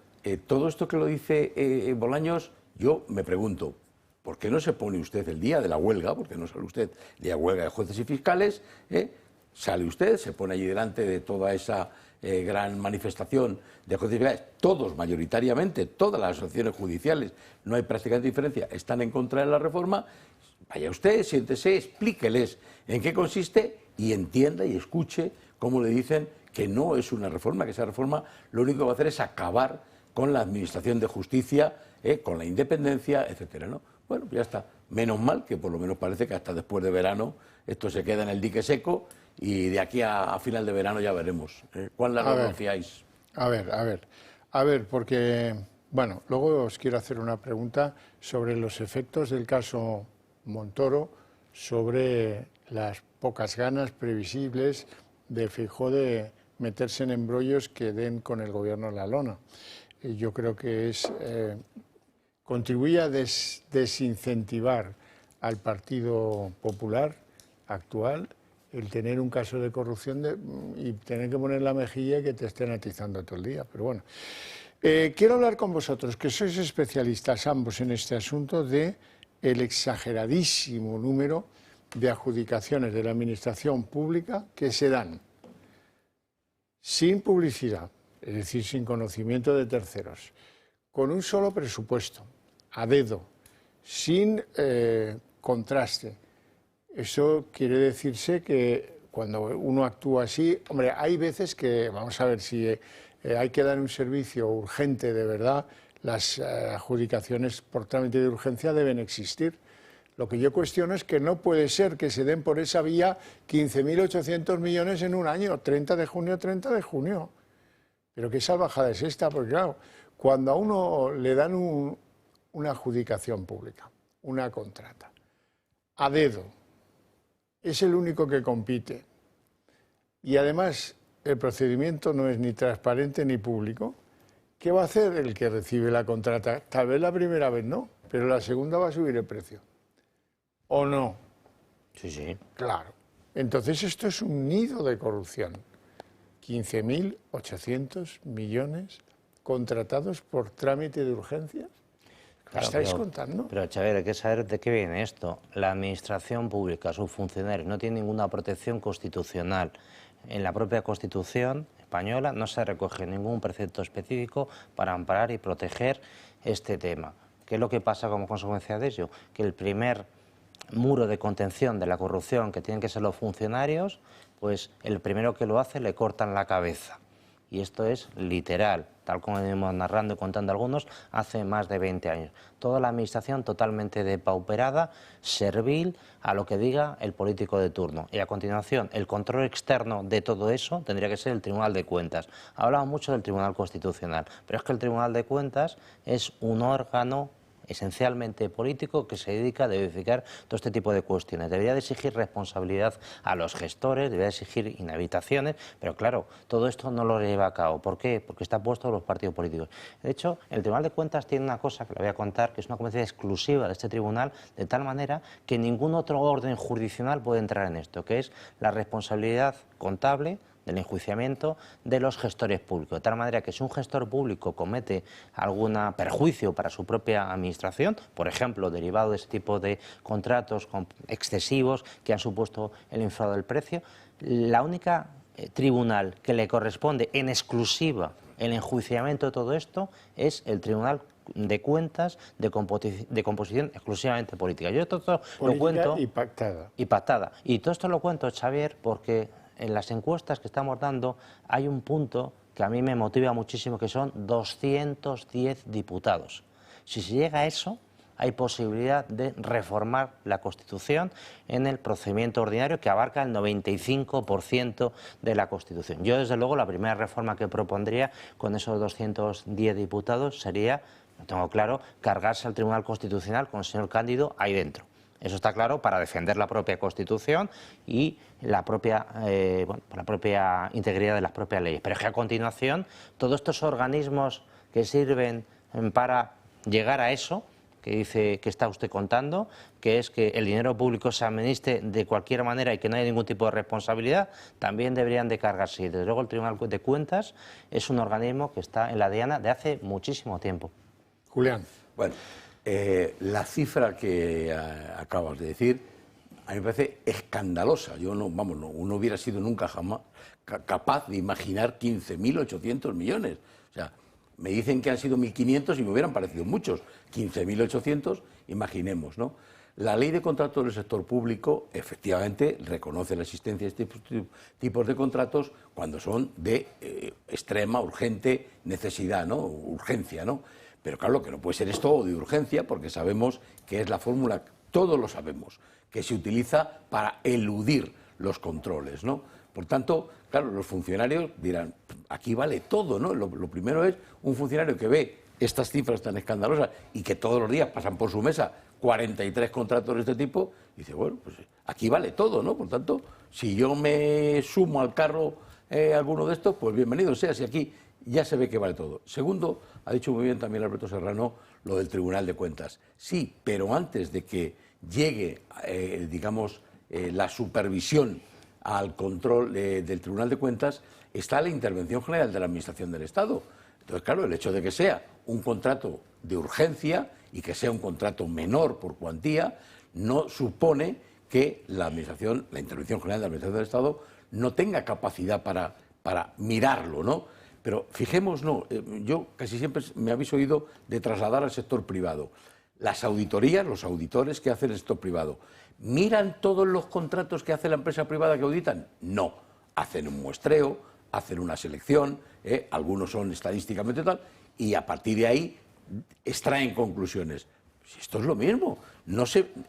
todo esto que lo dice Bolaños, yo me pregunto, ¿por qué no se pone usted el día de la huelga? ¿Por qué no sale usted el día de huelga de jueces y fiscales? Sale usted, se pone allí delante de toda esa gran manifestación de jueces y fiscales, todos mayoritariamente, todas las asociaciones judiciales, no hay prácticamente diferencia, están en contra de la reforma. Vaya usted, siéntese, explíqueles en qué consiste y entienda y escuche cómo le dicen que no es una reforma, que esa reforma lo único que va a hacer es acabar con la administración de justicia, con la independencia, etcétera, ¿no? Bueno, ya está. Menos mal que por lo menos parece que hasta después de verano esto se queda en el dique seco y de aquí a final de verano ya veremos. ¿Cuán largo confiáis? A ver, porque Bueno, luego os quiero hacer una pregunta sobre los efectos del caso Montoro sobre las pocas ganas previsibles de Feijóo de meterse en embrollos que den con el gobierno en la lona. Yo creo que contribuye a desincentivar al Partido Popular actual el tener un caso de corrupción y tener que poner la mejilla y que te estén atizando todo el día. Pero bueno, quiero hablar con vosotros, que sois especialistas ambos en este asunto, de el exageradísimo número de adjudicaciones de la administración pública que se dan sin publicidad, es decir, sin conocimiento de terceros, con un solo presupuesto, a dedo, sin contraste. Eso quiere decirse que cuando uno actúa así, hombre, hay veces que, vamos a ver, si hay que dar un servicio urgente de verdad, las adjudicaciones por trámite de urgencia deben existir. Lo que yo cuestiono es que no puede ser que se den por esa vía 15.800 millones en un año, 30 de junio, 30 de junio. Pero qué salvajada es esta, porque claro, cuando a uno le dan una adjudicación pública, una contrata, a dedo, es el único que compite, y además el procedimiento no es ni transparente ni público, ¿qué va a hacer el que recibe la contrata? Tal vez la primera vez no, pero la segunda va a subir el precio. ¿O no? Sí, sí. Claro. Entonces esto es un nido de corrupción. 15.800 millones contratados por trámite de urgencias. Claro, ¿Estáis contando? Pero, Xavier, hay que saber de qué viene esto. La administración pública, sus funcionarios, no tienen ninguna protección constitucional. En la propia Constitución española no se recoge ningún precepto específico para amparar y proteger este tema. ¿Qué es lo que pasa como consecuencia de ello? Que el primer muro de contención de la corrupción que tienen que ser los funcionarios, pues el primero que lo hace le cortan la cabeza. Y esto es literal, tal como venimos narrando y contando algunos, hace más de 20 años. Toda la administración totalmente depauperada, servil a lo que diga el político de turno. Y a continuación, el control externo de todo eso tendría que ser el Tribunal de Cuentas. Hablamos mucho del Tribunal Constitucional, pero es que el Tribunal de Cuentas es un órgano esencialmente político que se dedica a verificar todo este tipo de cuestiones. Debería de exigir responsabilidad a los gestores, debería de exigir inhabilitaciones, pero claro, todo esto no lo lleva a cabo. ¿Por qué? Porque está puesto en los partidos políticos. De hecho, el Tribunal de Cuentas tiene una cosa que le voy a contar, que es una competencia exclusiva de este tribunal, de tal manera que ningún otro orden jurisdiccional puede entrar en esto, que es la responsabilidad contable del enjuiciamiento de los gestores públicos, de tal manera que si un gestor público comete algún perjuicio para su propia administración, por ejemplo, derivado de ese tipo de contratos excesivos que han supuesto el inflado del precio, la única tribunal que le corresponde en exclusiva el enjuiciamiento de todo esto es el Tribunal de Cuentas de composición exclusivamente política. Yo todo lo cuento y pactada. Y pactada. Y todo esto lo cuento, Xavier, porque en las encuestas que estamos dando hay un punto que a mí me motiva muchísimo, que son 210 diputados. Si se llega a eso, hay posibilidad de reformar la Constitución en el procedimiento ordinario, que abarca el 95% de la Constitución. Yo, desde luego, la primera reforma que propondría con esos 210 diputados sería, lo tengo claro, cargarse al Tribunal Constitucional con el señor Cándido ahí dentro. Eso está claro, para defender la propia Constitución y la propia integridad de las propias leyes. Pero es que a continuación, todos estos organismos que sirven para llegar a eso, que dice que está usted contando, que es que el dinero público se administre de cualquier manera y que no haya ningún tipo de responsabilidad, también deberían de cargarse. Y desde luego el Tribunal de Cuentas es un organismo que está en la diana de hace muchísimo tiempo. Julián. Bueno, la cifra que acabas de decir a mí me parece escandalosa. Yo no hubiera sido nunca jamás capaz de imaginar 15.800 millones. O sea, me dicen que han sido 1.500 y me hubieran parecido muchos. 15.800, imaginemos, ¿no? La ley de contratos del sector público efectivamente reconoce la existencia de estos tipos de contratos cuando son de extrema, urgente necesidad, ¿no? Urgencia, ¿no? Pero claro, lo que no puede ser es todo de urgencia, porque sabemos que es la fórmula, todos lo sabemos, que se utiliza para eludir los controles, ¿no? Por tanto, claro, los funcionarios dirán, aquí vale todo, ¿no? Lo primero es un funcionario que ve estas cifras tan escandalosas y que todos los días pasan por su mesa 43 contratos de este tipo, dice, bueno, pues aquí vale todo, ¿no? Por tanto, si yo me sumo al carro alguno de estos, pues bienvenido sea, si aquí ya se ve que vale todo. Segundo, ha dicho muy bien también Alberto Serrano lo del Tribunal de Cuentas. Sí, pero antes de que llegue, digamos, la supervisión al control del Tribunal de Cuentas, está la intervención general de la Administración del Estado. Entonces, claro, el hecho de que sea un contrato de urgencia y que sea un contrato menor por cuantía, no supone que la intervención general de la Administración del Estado no tenga capacidad para mirarlo, ¿no? Pero fijémonos, yo casi siempre me habéis oído de trasladar al sector privado. Las auditorías, los auditores que hacen el sector privado, ¿miran todos los contratos que hace la empresa privada que auditan? No. Hacen un muestreo, hacen una selección, algunos son estadísticamente tal, y a partir de ahí extraen conclusiones. Esto es lo mismo.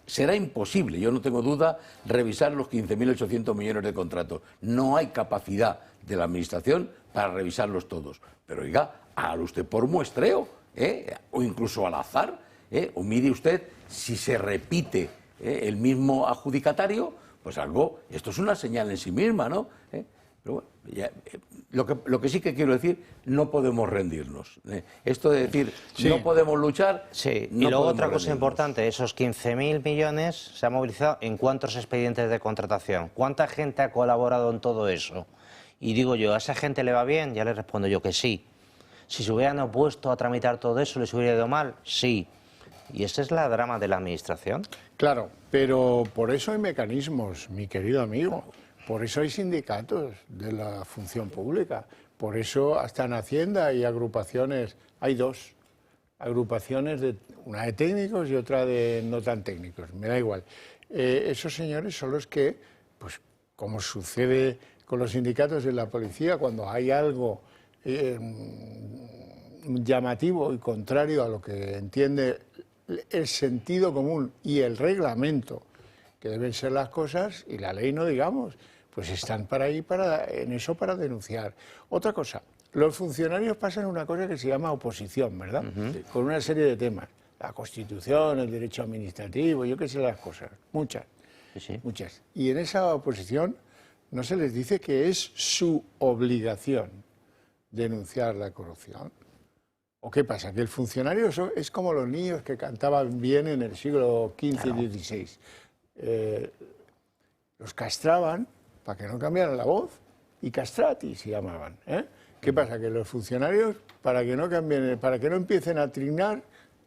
Será imposible, yo no tengo duda, revisar los 15.800 millones de contratos. No hay capacidad de la Administración para revisarlos todos. Pero oiga, hágalo usted por muestreo, o incluso al azar, o mire usted si se repite el mismo adjudicatario, pues esto es una señal en sí misma, ¿no? Pero bueno, lo que sí que quiero decir, no podemos rendirnos. Esto de decir, no podemos luchar... Sí, y luego otra cosa importante, esos 15.000 millones se han movilizado en cuántos expedientes de contratación. ¿Cuánta gente ha colaborado en todo eso? Y digo yo, ¿a esa gente le va bien? Ya le respondo yo que sí. Si se hubieran opuesto a tramitar todo eso, ¿les hubiera ido mal? Sí. ¿Y ese es la drama de la Administración? Claro, pero por eso hay mecanismos, mi querido amigo. Por eso hay sindicatos de la función pública. Por eso hasta en Hacienda hay agrupaciones, hay dos agrupaciones, una de técnicos y otra de no tan técnicos, me da igual. Esos señores son los que, pues como sucede con los sindicatos de la policía, cuando hay algo llamativo y contrario a lo que entiende el sentido común y el reglamento, que deben ser las cosas, y la ley no digamos, pues están en eso para denunciar. Otra cosa, los funcionarios pasan una cosa que se llama oposición, ¿verdad? Con una serie de temas. La Constitución, el derecho administrativo, yo qué sé las cosas, muchas. Muchas. Y en esa oposición no se les dice que es su obligación denunciar la corrupción. ¿O qué pasa? Que el funcionario es como los niños que cantaban bien en el siglo XV y XVI. Los castraban para que no cambiaran la voz y castrati se llamaban. ¿Qué pasa? Que los funcionarios, para que no cambien, para que no empiecen a trinar,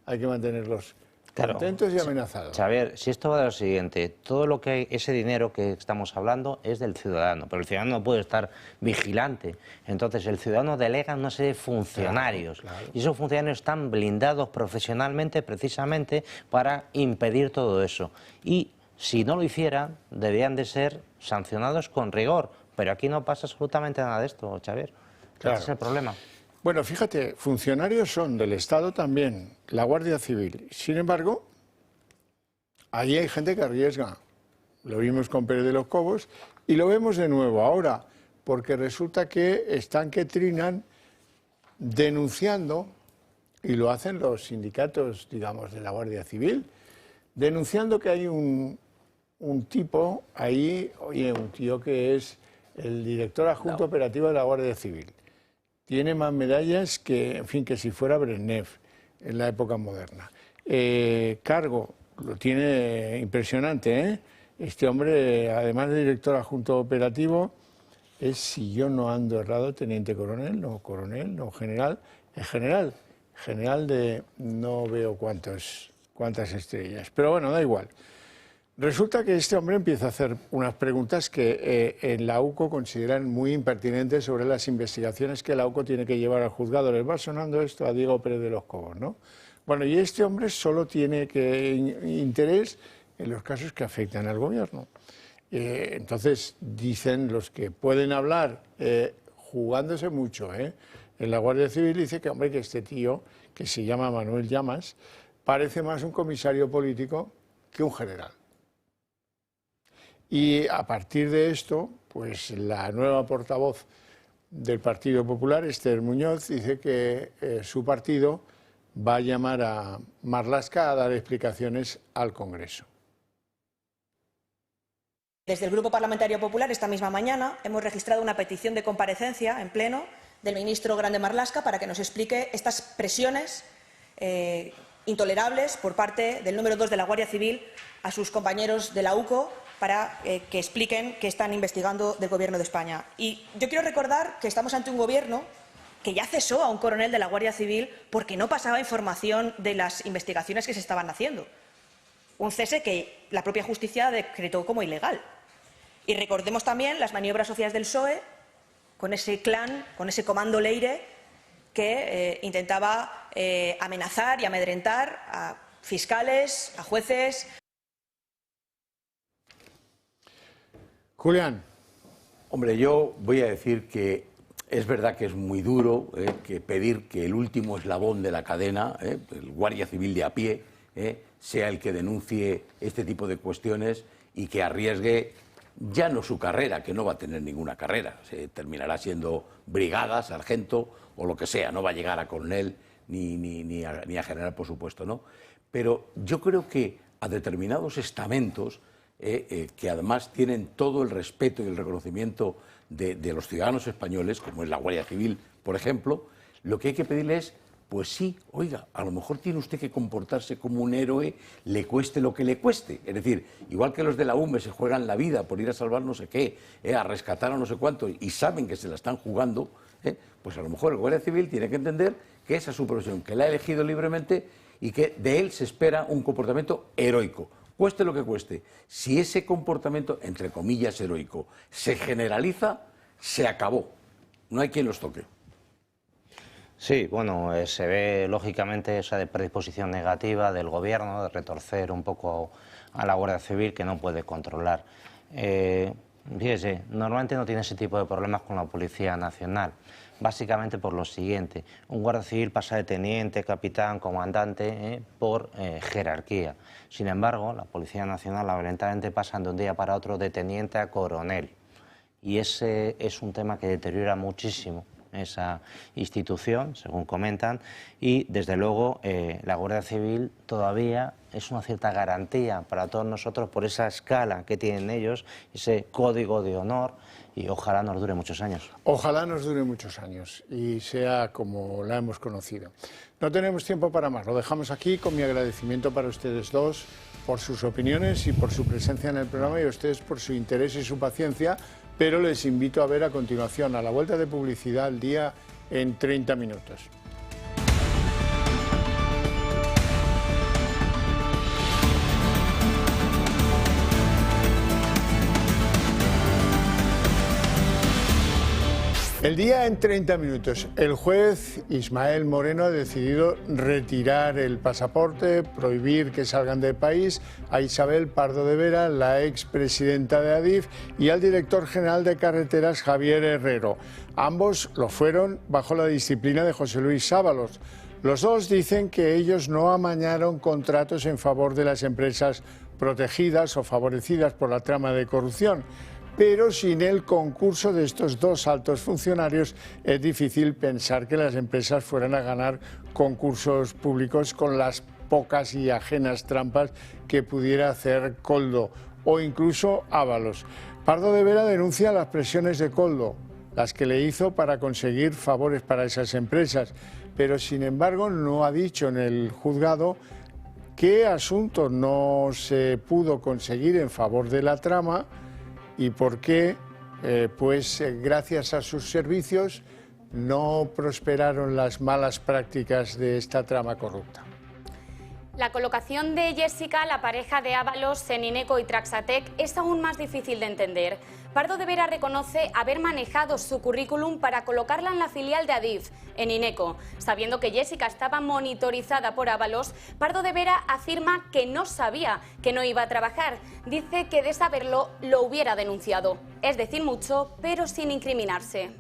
hay que mantenerlos contentos y amenazados. Xavier, si esto va de lo siguiente, todo lo que ese dinero que estamos hablando es del ciudadano, pero el ciudadano no puede estar vigilante. Entonces el ciudadano delega una serie de funcionarios, y esos funcionarios están blindados profesionalmente precisamente para impedir todo eso. Y si no lo hicieran, deberían de ser sancionados con rigor, pero aquí no pasa absolutamente nada de esto, Xavier. Ese es el problema. Bueno, fíjate, funcionarios son del Estado también, la Guardia Civil. Sin embargo, ahí hay gente que arriesga. Lo vimos con Pérez de los Cobos y lo vemos de nuevo ahora, porque resulta que están que trinan denunciando, y lo hacen los sindicatos, digamos, de la Guardia Civil, denunciando que hay un tipo ahí, oye, un tío que es el director adjunto operativo de la Guardia Civil. Tiene más medallas que, en fin, que si fuera Brezhnev en la época moderna. Cargo, lo tiene impresionante, ¿eh? Este hombre, además de director adjunto operativo, es, si yo no ando errado, teniente coronel, no general, es general de no veo cuántas estrellas, pero bueno, da igual. Resulta que este hombre empieza a hacer unas preguntas que en la UCO consideran muy impertinentes sobre las investigaciones que la UCO tiene que llevar al juzgado. Les va sonando esto a Diego Pérez de los Cobos, ¿no? Bueno, y este hombre solo tiene interés en los casos que afectan al gobierno. Entonces, dicen los que pueden hablar, jugándose mucho, en la Guardia Civil, dice que, hombre, que este tío, que se llama Manuel Llamas, parece más un comisario político que un general. Y a partir de esto, pues la nueva portavoz del Partido Popular, Esther Muñoz, dice que su partido va a llamar a Marlaska a dar explicaciones al Congreso. Desde el Grupo Parlamentario Popular, esta misma mañana, hemos registrado una petición de comparecencia en pleno del ministro Grande Marlaska para que nos explique estas presiones intolerables por parte del número 2 de la Guardia Civil a sus compañeros de la UCO para que expliquen que están investigando del Gobierno de España. Y yo quiero recordar que estamos ante un Gobierno que ya cesó a un coronel de la Guardia Civil porque no pasaba información de las investigaciones que se estaban haciendo. Un cese que la propia justicia decretó como ilegal. Y recordemos también las maniobras sociales del PSOE con ese clan, con ese comando Leire que intentaba amenazar y amedrentar a fiscales, a jueces. Julián. Hombre, yo voy a decir que es verdad que es muy duro que pedir que el último eslabón de la cadena, el guardia civil de a pie, sea el que denuncie este tipo de cuestiones y que arriesgue ya no su carrera, que no va a tener ninguna carrera, se terminará siendo brigada, sargento o lo que sea, no va a llegar a coronel ni a general, por supuesto, ¿no? Pero yo creo que a determinados estamentos, que además tienen todo el respeto y el reconocimiento de los ciudadanos españoles, como es la Guardia Civil, por ejemplo, lo que hay que pedirle es, pues sí, oiga, a lo mejor tiene usted que comportarse como un héroe, le cueste lo que le cueste. Es decir, igual que los de la UME se juegan la vida por ir a salvar no sé qué, a rescatar a no sé cuánto, y saben que se la están jugando, pues a lo mejor el Guardia Civil tiene que entender que esa es su profesión, que la ha elegido libremente y que de él se espera un comportamiento heroico. Cueste lo que cueste. Si ese comportamiento, entre comillas, heroico, se generaliza, se acabó. No hay quien los toque. Sí, bueno, se ve lógicamente esa predisposición negativa del Gobierno de retorcer un poco a la Guardia Civil que no puede controlar. Fíjese, normalmente no tiene ese tipo de problemas con la Policía Nacional, básicamente por lo siguiente: un Guardia Civil pasa de teniente, capitán, comandante por jerarquía. Sin embargo, la Policía Nacional lamentablemente pasan de un día para otro de teniente a coronel, y ese es un tema que deteriora muchísimo esa institución, según comentan, y desde luego la Guardia Civil todavía es una cierta garantía para todos nosotros por esa escala que tienen ellos, ese código de honor, y ojalá nos dure muchos años. Ojalá nos dure muchos años y sea como la hemos conocido. No tenemos tiempo para más, lo dejamos aquí con mi agradecimiento para ustedes dos por sus opiniones y por su presencia en el programa, y a ustedes por su interés y su paciencia, pero les invito a ver a continuación, a la vuelta de publicidad, al día en 30 minutos. El día en 30 minutos. El juez Ismael Moreno ha decidido retirar el pasaporte, prohibir que salgan del país a Isabel Pardo de Vera, la expresidenta de Adif, y al director general de Carreteras, Javier Herrero. Ambos lo fueron bajo la disciplina de José Luis Ábalos. Los dos dicen que ellos no amañaron contratos en favor de las empresas protegidas o favorecidas por la trama de corrupción. Pero sin el concurso de estos dos altos funcionarios es difícil pensar que las empresas fueran a ganar concursos públicos con las pocas y ajenas trampas que pudiera hacer Koldo o incluso Ábalos. Pardo de Vera denuncia las presiones de Koldo, las que le hizo para conseguir favores para esas empresas, pero sin embargo no ha dicho en el juzgado qué asunto no se pudo conseguir en favor de la trama y por qué, gracias a sus servicios, no prosperaron las malas prácticas de esta trama corrupta. La colocación de Jessica, la pareja de Ábalos en Ineco y Traxatec, es aún más difícil de entender. Pardo de Vera reconoce haber manejado su currículum para colocarla en la filial de Adif, en Ineco. Sabiendo que Jessica estaba monitorizada por Ábalos, Pardo de Vera afirma que no sabía que no iba a trabajar. Dice que de saberlo lo hubiera denunciado. Es decir mucho, pero sin incriminarse.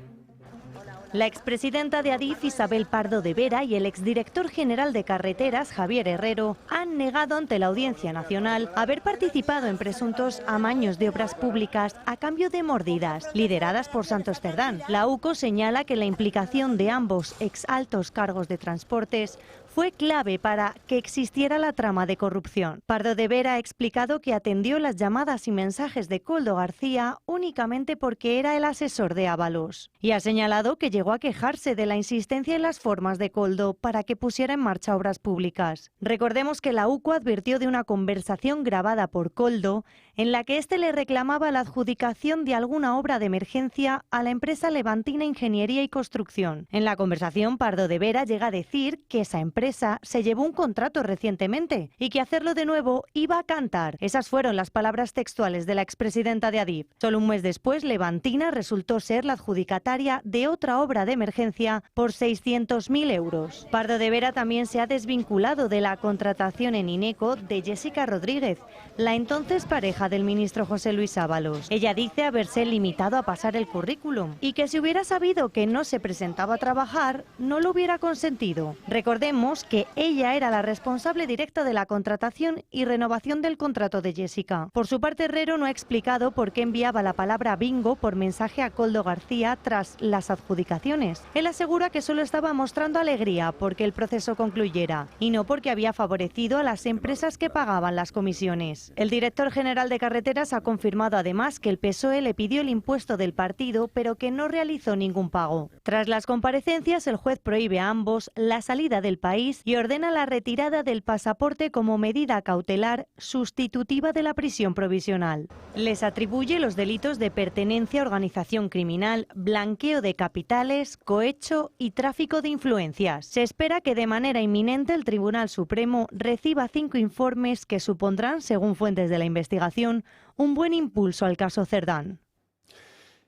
La expresidenta de Adif, Isabel Pardo de Vera, y el exdirector general de Carreteras, Javier Herrero, han negado ante la Audiencia Nacional haber participado en presuntos amaños de obras públicas a cambio de mordidas, lideradas por Santos Cerdán. La UCO señala que la implicación de ambos exaltos cargos de transportes fue clave para que existiera la trama de corrupción. Pardo de Vera ha explicado que atendió las llamadas y mensajes de Koldo García únicamente porque era el asesor de Ábalos. Y ha señalado que llegó a quejarse de la insistencia en las formas de Koldo para que pusiera en marcha obras públicas. Recordemos que la UCO advirtió de una conversación grabada por Koldo en la que éste le reclamaba la adjudicación de alguna obra de emergencia a la empresa levantina Ingeniería y Construcción. En la conversación, Pardo de Vera llega a decir que esa empresa se llevó un contrato recientemente y que hacerlo de nuevo iba a cantar. Esas fueron las palabras textuales de la expresidenta de Adif. Solo un mes después, Levantina resultó ser la adjudicataria de otra obra de emergencia por 600.000 euros. Pardo de Vera también se ha desvinculado de la contratación en Ineco de Jessica Rodríguez, la entonces pareja del ministro José Luis Ábalos. Ella dice haberse limitado a pasar el currículum y que si hubiera sabido que no se presentaba a trabajar, no lo hubiera consentido. Recordemos que ella era la responsable directa de la contratación y renovación del contrato de Jessica. Por su parte, Herrero no ha explicado por qué enviaba la palabra bingo por mensaje a Koldo García tras las adjudicaciones. Él asegura que solo estaba mostrando alegría porque el proceso concluyera y no porque había favorecido a las empresas que pagaban las comisiones. El director general de Carreteras ha confirmado además que el PSOE le pidió el impuesto del partido, pero que no realizó ningún pago. Tras las comparecencias, el juez prohíbe a ambos la salida del país y ordena la retirada del pasaporte como medida cautelar sustitutiva de la prisión provisional. Les atribuye los delitos de pertenencia a organización criminal, blanqueo de capitales, cohecho y tráfico de influencias. Se espera que de manera inminente el Tribunal Supremo reciba 5 informes que supondrán, según fuentes de la investigación, un buen impulso al caso Cerdán.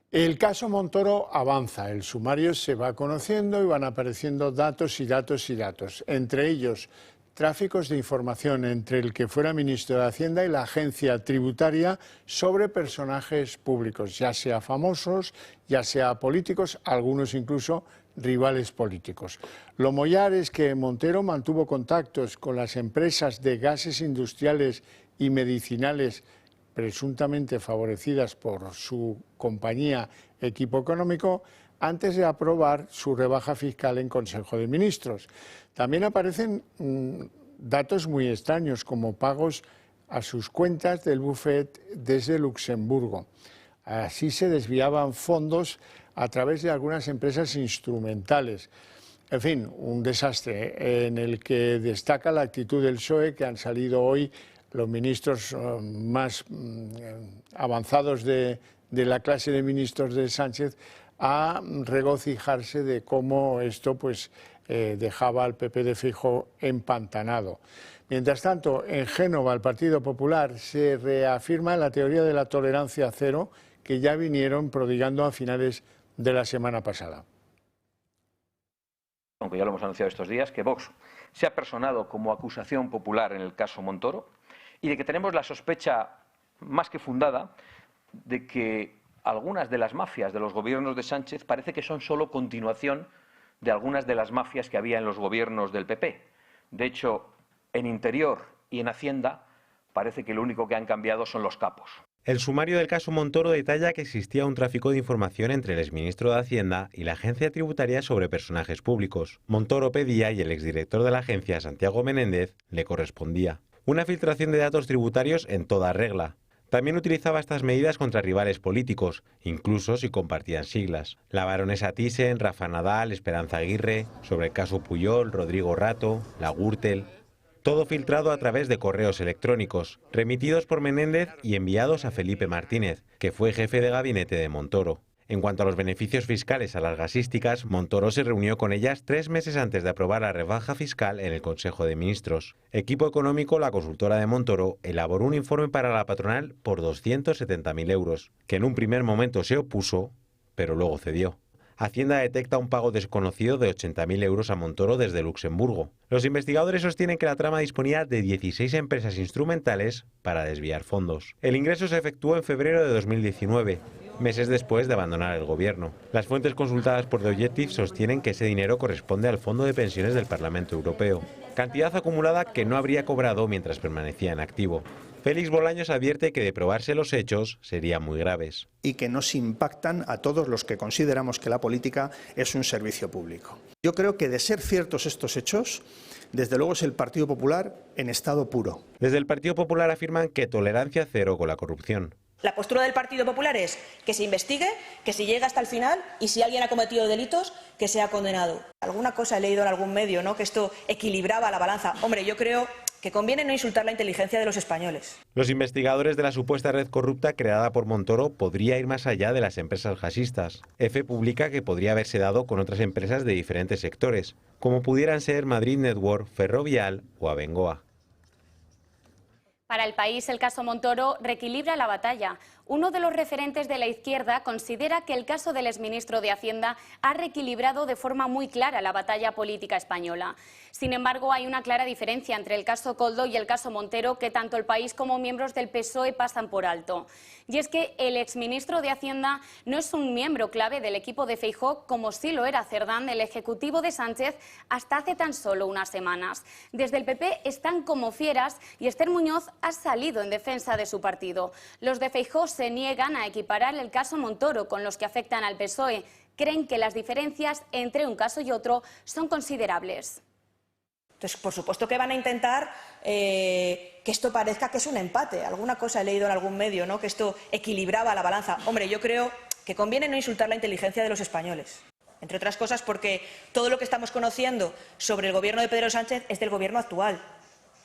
El caso Montoro avanza, el sumario se va conociendo y van apareciendo datos y datos y datos, entre ellos tráficos de información entre el que fuera ministro de Hacienda y la agencia tributaria sobre personajes públicos, ya sea famosos, ya sea políticos, algunos incluso rivales políticos. Lo mollar es que Montero mantuvo contactos con las empresas de gases industriales y medicinales presuntamente favorecidas por su compañía Equipo Económico, antes de aprobar su rebaja fiscal en Consejo de Ministros. También aparecen datos muy extraños, como pagos a sus cuentas del buffet desde Luxemburgo. Así se desviaban fondos a través de algunas empresas instrumentales. En fin, un desastre en el que destaca la actitud del PSOE, que han salido hoy los ministros más avanzados de la clase de ministros de Sánchez a regocijarse de cómo esto dejaba al PP de Feijóo empantanado. Mientras tanto, en Génova el Partido Popular se reafirma en la teoría de la tolerancia cero que ya vinieron prodigando a finales de la semana pasada. Aunque ya lo hemos anunciado estos días, que Vox se ha personado como acusación popular en el caso Montoro y de que tenemos la sospecha más que fundada de que algunas de las mafias de los gobiernos de Sánchez parece que son solo continuación de algunas de las mafias que había en los gobiernos del PP. De hecho, en Interior y en Hacienda parece que lo único que han cambiado son los capos. El sumario del caso Montoro detalla que existía un tráfico de información entre el exministro de Hacienda y la agencia tributaria sobre personajes públicos. Montoro pedía y el exdirector de la agencia, Santiago Menéndez, le correspondía. Una filtración de datos tributarios en toda regla. También utilizaba estas medidas contra rivales políticos, incluso si compartían siglas. La baronesa Thyssen, Rafa Nadal, Esperanza Aguirre, sobre el caso Pujol, Rodrigo Rato, la Gürtel. Todo filtrado a través de correos electrónicos, remitidos por Menéndez y enviados a Felipe Martínez, que fue jefe de gabinete de Montoro. En cuanto a los beneficios fiscales a las gasísticas, Montoro se reunió con ellas 3 meses antes de aprobar la rebaja fiscal en el Consejo de Ministros. Equipo Económico, la consultora de Montoro, elaboró un informe para la patronal por 270.000 euros, que en un primer momento se opuso, pero luego cedió. Hacienda detecta un pago desconocido de 80.000 euros a Montoro desde Luxemburgo. Los investigadores sostienen que la trama disponía de 16 empresas instrumentales para desviar fondos. El ingreso se efectuó en febrero de 2019, meses después de abandonar el gobierno. Las fuentes consultadas por The Objective sostienen que ese dinero corresponde al Fondo de Pensiones del Parlamento Europeo, cantidad acumulada que no habría cobrado mientras permanecía en activo. Félix Bolaños advierte que de probarse los hechos serían muy graves. Y que nos impactan a todos los que consideramos que la política es un servicio público. Yo creo que de ser ciertos estos hechos, desde luego es el Partido Popular en estado puro. Desde el Partido Popular afirman que tolerancia cero con la corrupción. La postura del Partido Popular es que se investigue, que se llegue hasta el final y si alguien ha cometido delitos, que sea condenado. Alguna cosa he leído en algún medio, ¿no?, que esto equilibraba la balanza. Hombre, yo creo que conviene no insultar la inteligencia de los españoles. Los investigadores de la supuesta red corrupta creada por Montoro podría ir más allá de las empresas gasistas. EFE publica que podría haberse dado con otras empresas de diferentes sectores, como pudieran ser Madrid Network, Ferrovial o Abengoa. Para El País, el caso Montoro reequilibra la batalla. Uno de los referentes de la izquierda considera que el caso del exministro de Hacienda ha reequilibrado de forma muy clara la batalla política española. Sin embargo, hay una clara diferencia entre el caso Koldo y el caso Montero que tanto El País como miembros del PSOE pasan por alto. Y es que el exministro de Hacienda no es un miembro clave del equipo de Feijóo, como sí lo era Cerdán, el ejecutivo de Sánchez, hasta hace tan solo unas semanas. Desde el PP están como fieras y Esther Muñoz ha salido en defensa de su partido. Los de Feijóo se niegan a equiparar el caso Montoro con los que afectan al PSOE. Creen que las diferencias entre un caso y otro son considerables. Entonces, por supuesto que van a intentar que esto parezca que es un empate. Alguna cosa he leído en algún medio, ¿no?, que esto equilibraba la balanza. Hombre, yo creo que conviene no insultar la inteligencia de los españoles. Entre otras cosas porque todo lo que estamos conociendo sobre el gobierno de Pedro Sánchez es del gobierno actual.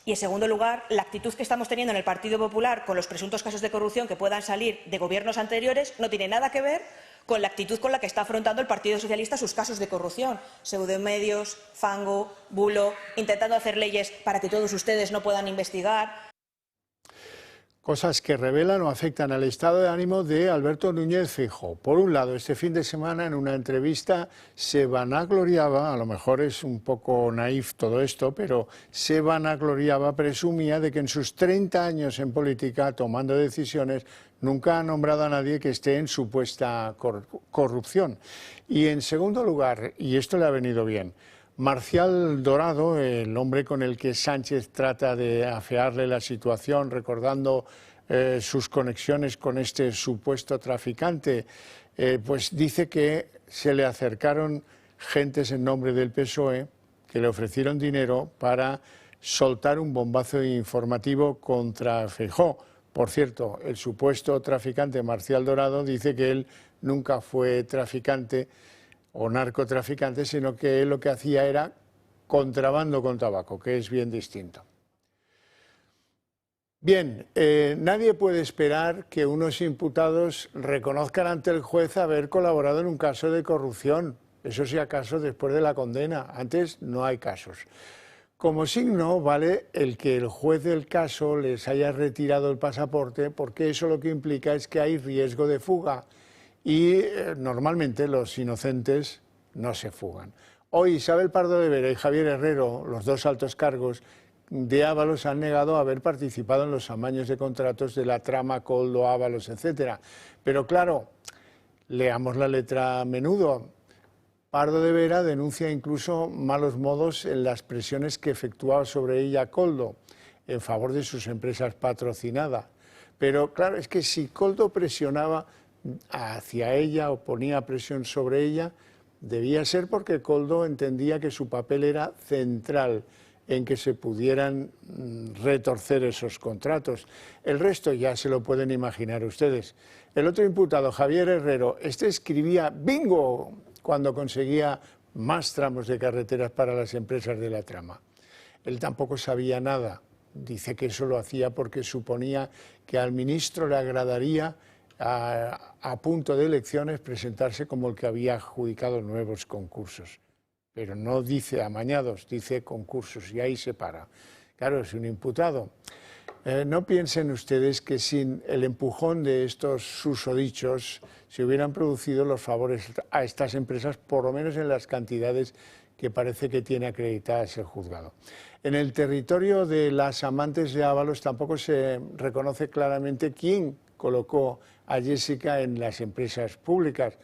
Y, en segundo lugar, la actitud que estamos teniendo en el Partido Popular con los presuntos casos de corrupción que puedan salir de gobiernos anteriores no tiene nada que ver con la actitud con la que está afrontando el Partido Socialista sus casos de corrupción. Pseudomedios, fango, bulo, intentando hacer leyes para que todos ustedes no puedan investigar. Cosas que revelan o afectan al estado de ánimo de Alberto Núñez Feijóo. Por un lado, este fin de semana en una entrevista se vanagloriaba, a lo mejor es un poco naif todo esto, pero se vanagloriaba, presumía de que en sus 30 años en política, tomando decisiones, nunca ha nombrado a nadie que esté en supuesta corrupción. Y en segundo lugar, y esto le ha venido bien, Marcial Dorado, el hombre con el que Sánchez trata de afearle la situación, recordando sus conexiones con este supuesto traficante, pues dice que se le acercaron gentes en nombre del PSOE que le ofrecieron dinero para soltar un bombazo informativo contra Feijóo. Por cierto, el supuesto traficante Marcial Dorado dice que él nunca fue traficante o narcotraficante, sino que él lo que hacía era contrabando con tabaco, que es bien distinto. Bien, nadie puede esperar que unos imputados reconozcan ante el juez haber colaborado en un caso de corrupción. Eso si acaso después de la condena, antes no hay casos. Como signo vale el que el juez del caso les haya retirado el pasaporte, porque eso lo que implica es que hay riesgo de fuga. Y normalmente los inocentes no se fugan. Hoy Isabel Pardo de Vera y Javier Herrero, los dos altos cargos de Ábalos, han negado haber participado en los amaños de contratos de la trama Koldo, Ábalos, etc. Pero claro, leamos la letra a menudo. Pardo de Vera denuncia incluso malos modos en las presiones que efectuaba sobre ella Koldo en favor de sus empresas patrocinadas. Pero claro, es que si Koldo presionaba hacia ella o ponía presión sobre ella, debía ser porque Koldo entendía que su papel era central en que se pudieran retorcer esos contratos. El resto ya se lo pueden imaginar ustedes. El otro imputado, Javier Herrero, este escribía bingo cuando conseguía más tramos de carreteras para las empresas de la trama. Él tampoco sabía nada. Dice que eso lo hacía porque suponía que al ministro le agradaría a punto de elecciones presentarse como el que había adjudicado nuevos concursos. Pero no dice amañados, dice concursos, y ahí se para. Claro, es un imputado. No piensen ustedes que sin el empujón de estos susodichos se hubieran producido los favores a estas empresas, por lo menos en las cantidades que parece que tiene acreditadas el juzgado. En el territorio de las amantes de Ábalos tampoco se reconoce claramente quién colocó a Jessica en las empresas públicas,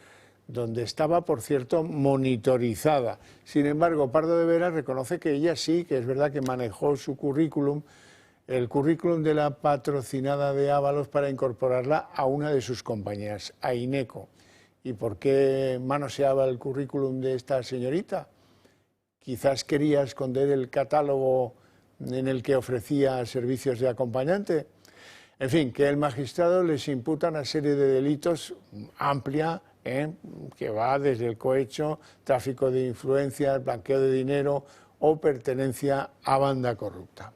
donde estaba, por cierto, monitorizada. Sin embargo, Pardo de Vera reconoce que ella sí, que es verdad que manejó su currículum el currículum de la patrocinada de Ábalos para incorporarla a una de sus compañías, a Ineco. ¿Y por qué manoseaba el currículum de esta señorita? Quizás quería esconder el catálogo en el que ofrecía servicios de acompañante. En fin, que el magistrado les imputa una serie de delitos amplia, que va desde el cohecho, tráfico de influencias, blanqueo de dinero o pertenencia a banda corrupta.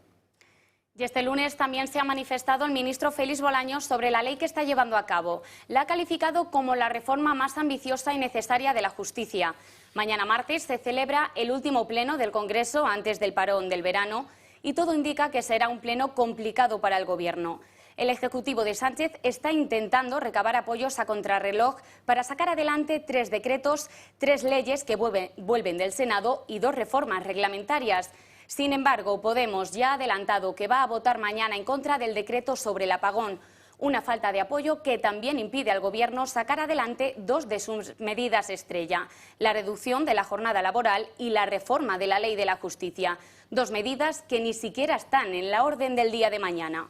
Y este lunes también se ha manifestado el ministro Félix Bolaños sobre la ley que está llevando a cabo. La ha calificado como la reforma más ambiciosa y necesaria de la justicia. Mañana martes se celebra el último pleno del Congreso antes del parón del verano y todo indica que será un pleno complicado para el Gobierno. El Ejecutivo de Sánchez está intentando recabar apoyos a contrarreloj para sacar adelante 3 decretos, 3 leyes que vuelven del Senado y 2 reformas reglamentarias. Sin embargo, Podemos ya ha adelantado que va a votar mañana en contra del decreto sobre el apagón, una falta de apoyo que también impide al Gobierno sacar adelante 2 de sus medidas estrella, la reducción de la jornada laboral y la reforma de la Ley de la Justicia, 2 medidas que ni siquiera están en la orden del día de mañana.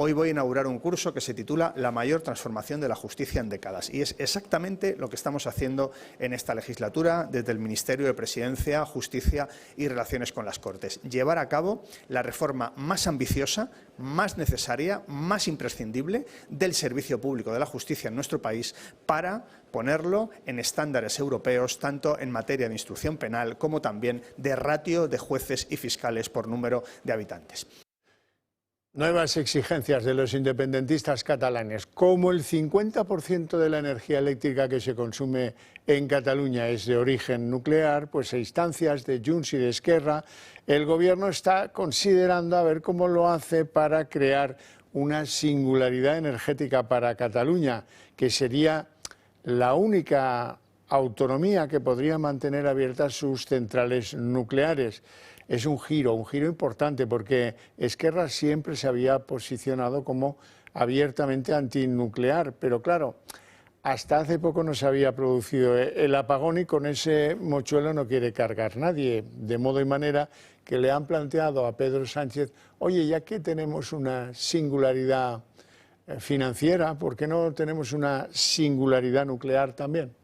Hoy voy a inaugurar un curso que se titula La mayor transformación de la justicia en décadas y es exactamente lo que estamos haciendo en esta legislatura desde el Ministerio de Presidencia, Justicia y Relaciones con las Cortes. Llevar a cabo la reforma más ambiciosa, más necesaria, más imprescindible del servicio público de la justicia en nuestro país para ponerlo en estándares europeos, tanto en materia de instrucción penal como también de ratio de jueces y fiscales por número de habitantes. Nuevas exigencias de los independentistas catalanes. Como el 50% de la energía eléctrica que se consume en Cataluña es de origen nuclear, pues a instancias de Junts y de Esquerra, el Gobierno está considerando a ver cómo lo hace para crear una singularidad energética para Cataluña, que sería la única autonomía que podría mantener abiertas sus centrales nucleares. Es un giro importante, porque Esquerra siempre se había posicionado como abiertamente antinuclear, pero claro, hasta hace poco no se había producido el apagón y con ese mochuelo no quiere cargar nadie, de modo y manera que le han planteado a Pedro Sánchez, oye, ya que tenemos una singularidad financiera, ¿por qué no tenemos una singularidad nuclear también?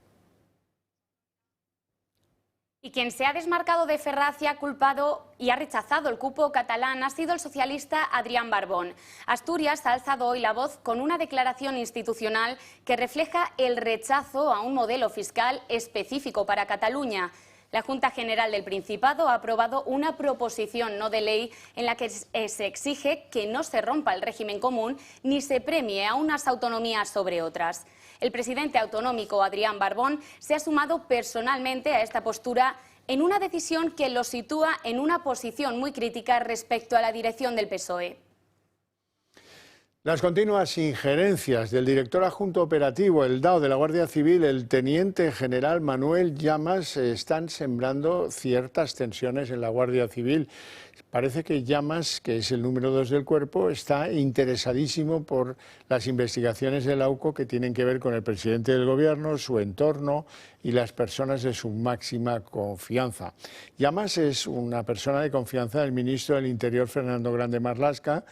Y quien se ha desmarcado de Ferraz y ha culpado y ha rechazado el cupo catalán ha sido el socialista Adrián Barbón. Asturias ha alzado hoy la voz con una declaración institucional que refleja el rechazo a un modelo fiscal específico para Cataluña. La Junta General del Principado ha aprobado una proposición no de ley en la que se exige que no se rompa el régimen común ni se premie a unas autonomías sobre otras. El presidente autonómico Adrián Barbón se ha sumado personalmente a esta postura en una decisión que lo sitúa en una posición muy crítica respecto a la dirección del PSOE. Las continuas injerencias del director adjunto operativo, el DAO de la Guardia Civil, el teniente general Manuel Llamas, están sembrando ciertas tensiones en la Guardia Civil. Parece que Llamas, que es el número 2 del cuerpo, está interesadísimo por las investigaciones de la UCO que tienen que ver con el presidente del Gobierno, su entorno y las personas de su máxima confianza. Llamas es una persona de confianza del ministro del Interior, Fernando Grande Marlaska,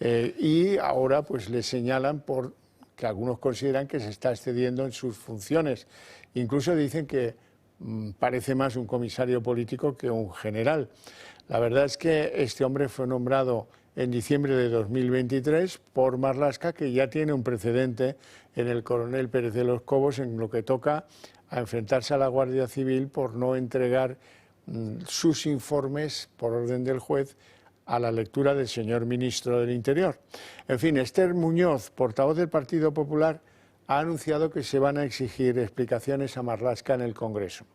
y ahora pues le señalan por que algunos consideran que se está excediendo en sus funciones. Incluso dicen que parece más un comisario político que un general. La verdad es que este hombre fue nombrado en diciembre de 2023 por Marlaska, que ya tiene un precedente en el coronel Pérez de los Cobos en lo que toca a enfrentarse a la Guardia Civil por no entregar sus informes por orden del juez a la lectura del señor ministro del Interior. En fin, Esther Muñoz, portavoz del Partido Popular, ha anunciado que se van a exigir explicaciones a Marlaska en el Congreso.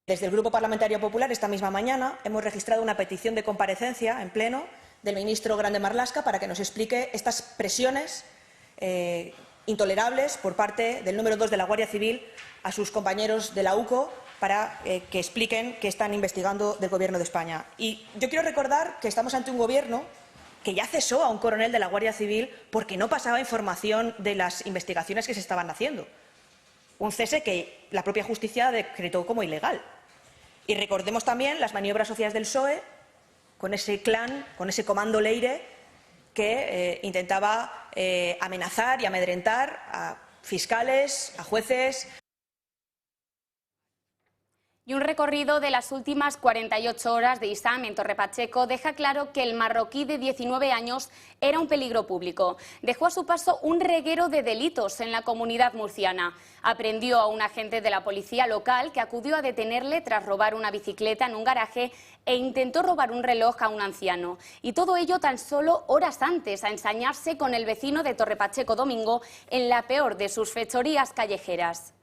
Desde el Grupo Parlamentario Popular, esta misma mañana, hemos registrado una petición de comparecencia en pleno del ministro Grande Marlaska para que nos explique estas presiones intolerables por parte del número 2 de la Guardia Civil a sus compañeros de la UCO para que expliquen que están investigando del Gobierno de España. Y yo quiero recordar que estamos ante un Gobierno que ya cesó a un coronel de la Guardia Civil porque no pasaba información de las investigaciones que se estaban haciendo. Un cese que la propia justicia decretó como ilegal. Y recordemos también las maniobras socias del PSOE clan, con ese comando Leire que intentaba amenazar y amedrentar a fiscales, a jueces. Y un recorrido de las últimas 48 horas de Issam en Torre Pacheco deja claro que el marroquí de 19 años era un peligro público. Dejó a su paso un reguero de delitos en la comunidad murciana. Aprendió a un agente de la policía local que acudió a detenerle tras robar una bicicleta en un garaje e intentó robar un reloj a un anciano. Y todo ello tan solo horas antes a ensañarse con el vecino de Torre Pacheco Domingo en la peor de sus fechorías callejeras.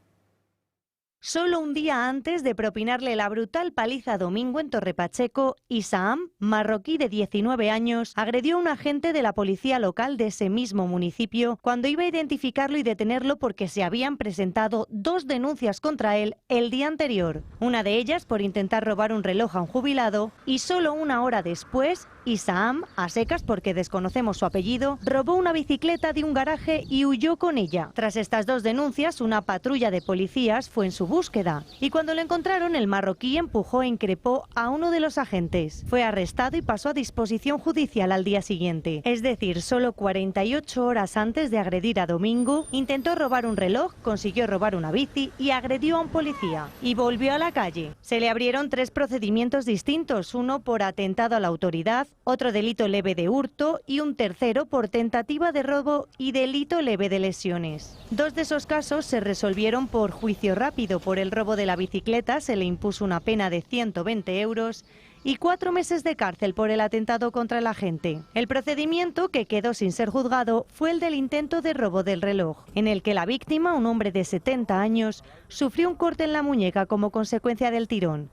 Solo un día antes de propinarle la brutal paliza a Domingo en Torre Pacheco, Issam, marroquí de 19 años, agredió a un agente de la policía local de ese mismo municipio cuando iba a identificarlo y detenerlo porque se habían presentado 2 denuncias contra él el día anterior. Una de ellas por intentar robar un reloj a un jubilado y solo una hora después, Issam, a secas porque desconocemos su apellido, robó una bicicleta de un garaje y huyó con ella. Tras estas 2 denuncias, una patrulla de policías fue en su búsqueda y cuando lo encontraron el marroquí empujó e increpó a uno de los agentes. Fue arrestado y pasó a disposición judicial al día siguiente. Es decir, solo 48 horas antes de agredir a Domingo, intentó robar un reloj, consiguió robar una bici y agredió a un policía. Y volvió a la calle. Se le abrieron 3 procedimientos distintos, uno por atentado a la autoridad, otro delito leve de hurto y un tercero por tentativa de robo y delito leve de lesiones. 2 de esos casos se resolvieron por juicio rápido. Por el robo de la bicicleta se le impuso una pena de 120 euros y 4 meses de cárcel por el atentado contra el agente. El procedimiento, que quedó sin ser juzgado, fue el del intento de robo del reloj, en el que la víctima, un hombre de 70 años, sufrió un corte en la muñeca como consecuencia del tirón.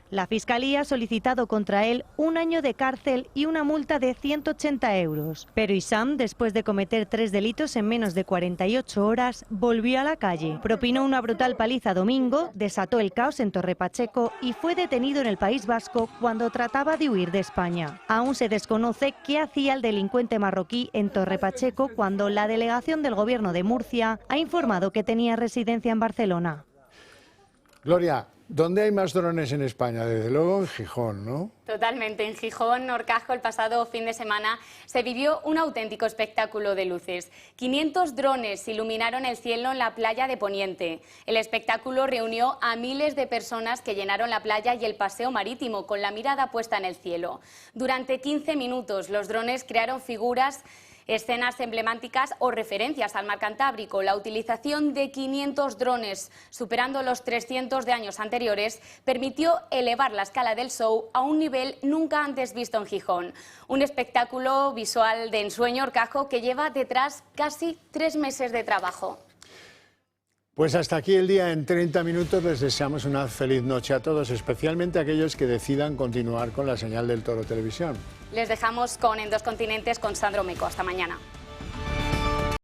La Fiscalía ha solicitado contra él 1 año de cárcel y una multa de 180 euros. Pero Issam, después de cometer 3 delitos en menos de 48 horas, volvió a la calle. Propinó una brutal paliza a Domingo, desató el caos en Torre Pacheco y fue detenido en el País Vasco cuando trataba de huir de España. Aún se desconoce qué hacía el delincuente marroquí en Torre Pacheco cuando la delegación del Gobierno de Murcia ha informado que tenía residencia en Barcelona. Gloria, ¿dónde hay más drones en España? Desde luego en Gijón, ¿no? Totalmente. En Gijón, Orcajo, el pasado fin de semana se vivió un auténtico espectáculo de luces. 500 drones iluminaron el cielo en la playa de Poniente. El espectáculo reunió a miles de personas que llenaron la playa y el paseo marítimo con la mirada puesta en el cielo. Durante 15 minutos los drones crearon figuras, escenas emblemáticas o referencias al mar Cantábrico. La utilización de 500 drones, superando los 300 de años anteriores, permitió elevar la escala del show a un nivel nunca antes visto en Gijón. Un espectáculo visual de ensueño, Orcajo, que lleva detrás casi 3 meses de trabajo. Pues hasta aquí el día en 30 minutos. Les deseamos una feliz noche a todos, especialmente a aquellos que decidan continuar con la señal del Toro Televisión. Les dejamos con En 2 Continentes con Sandro Meco. Hasta mañana.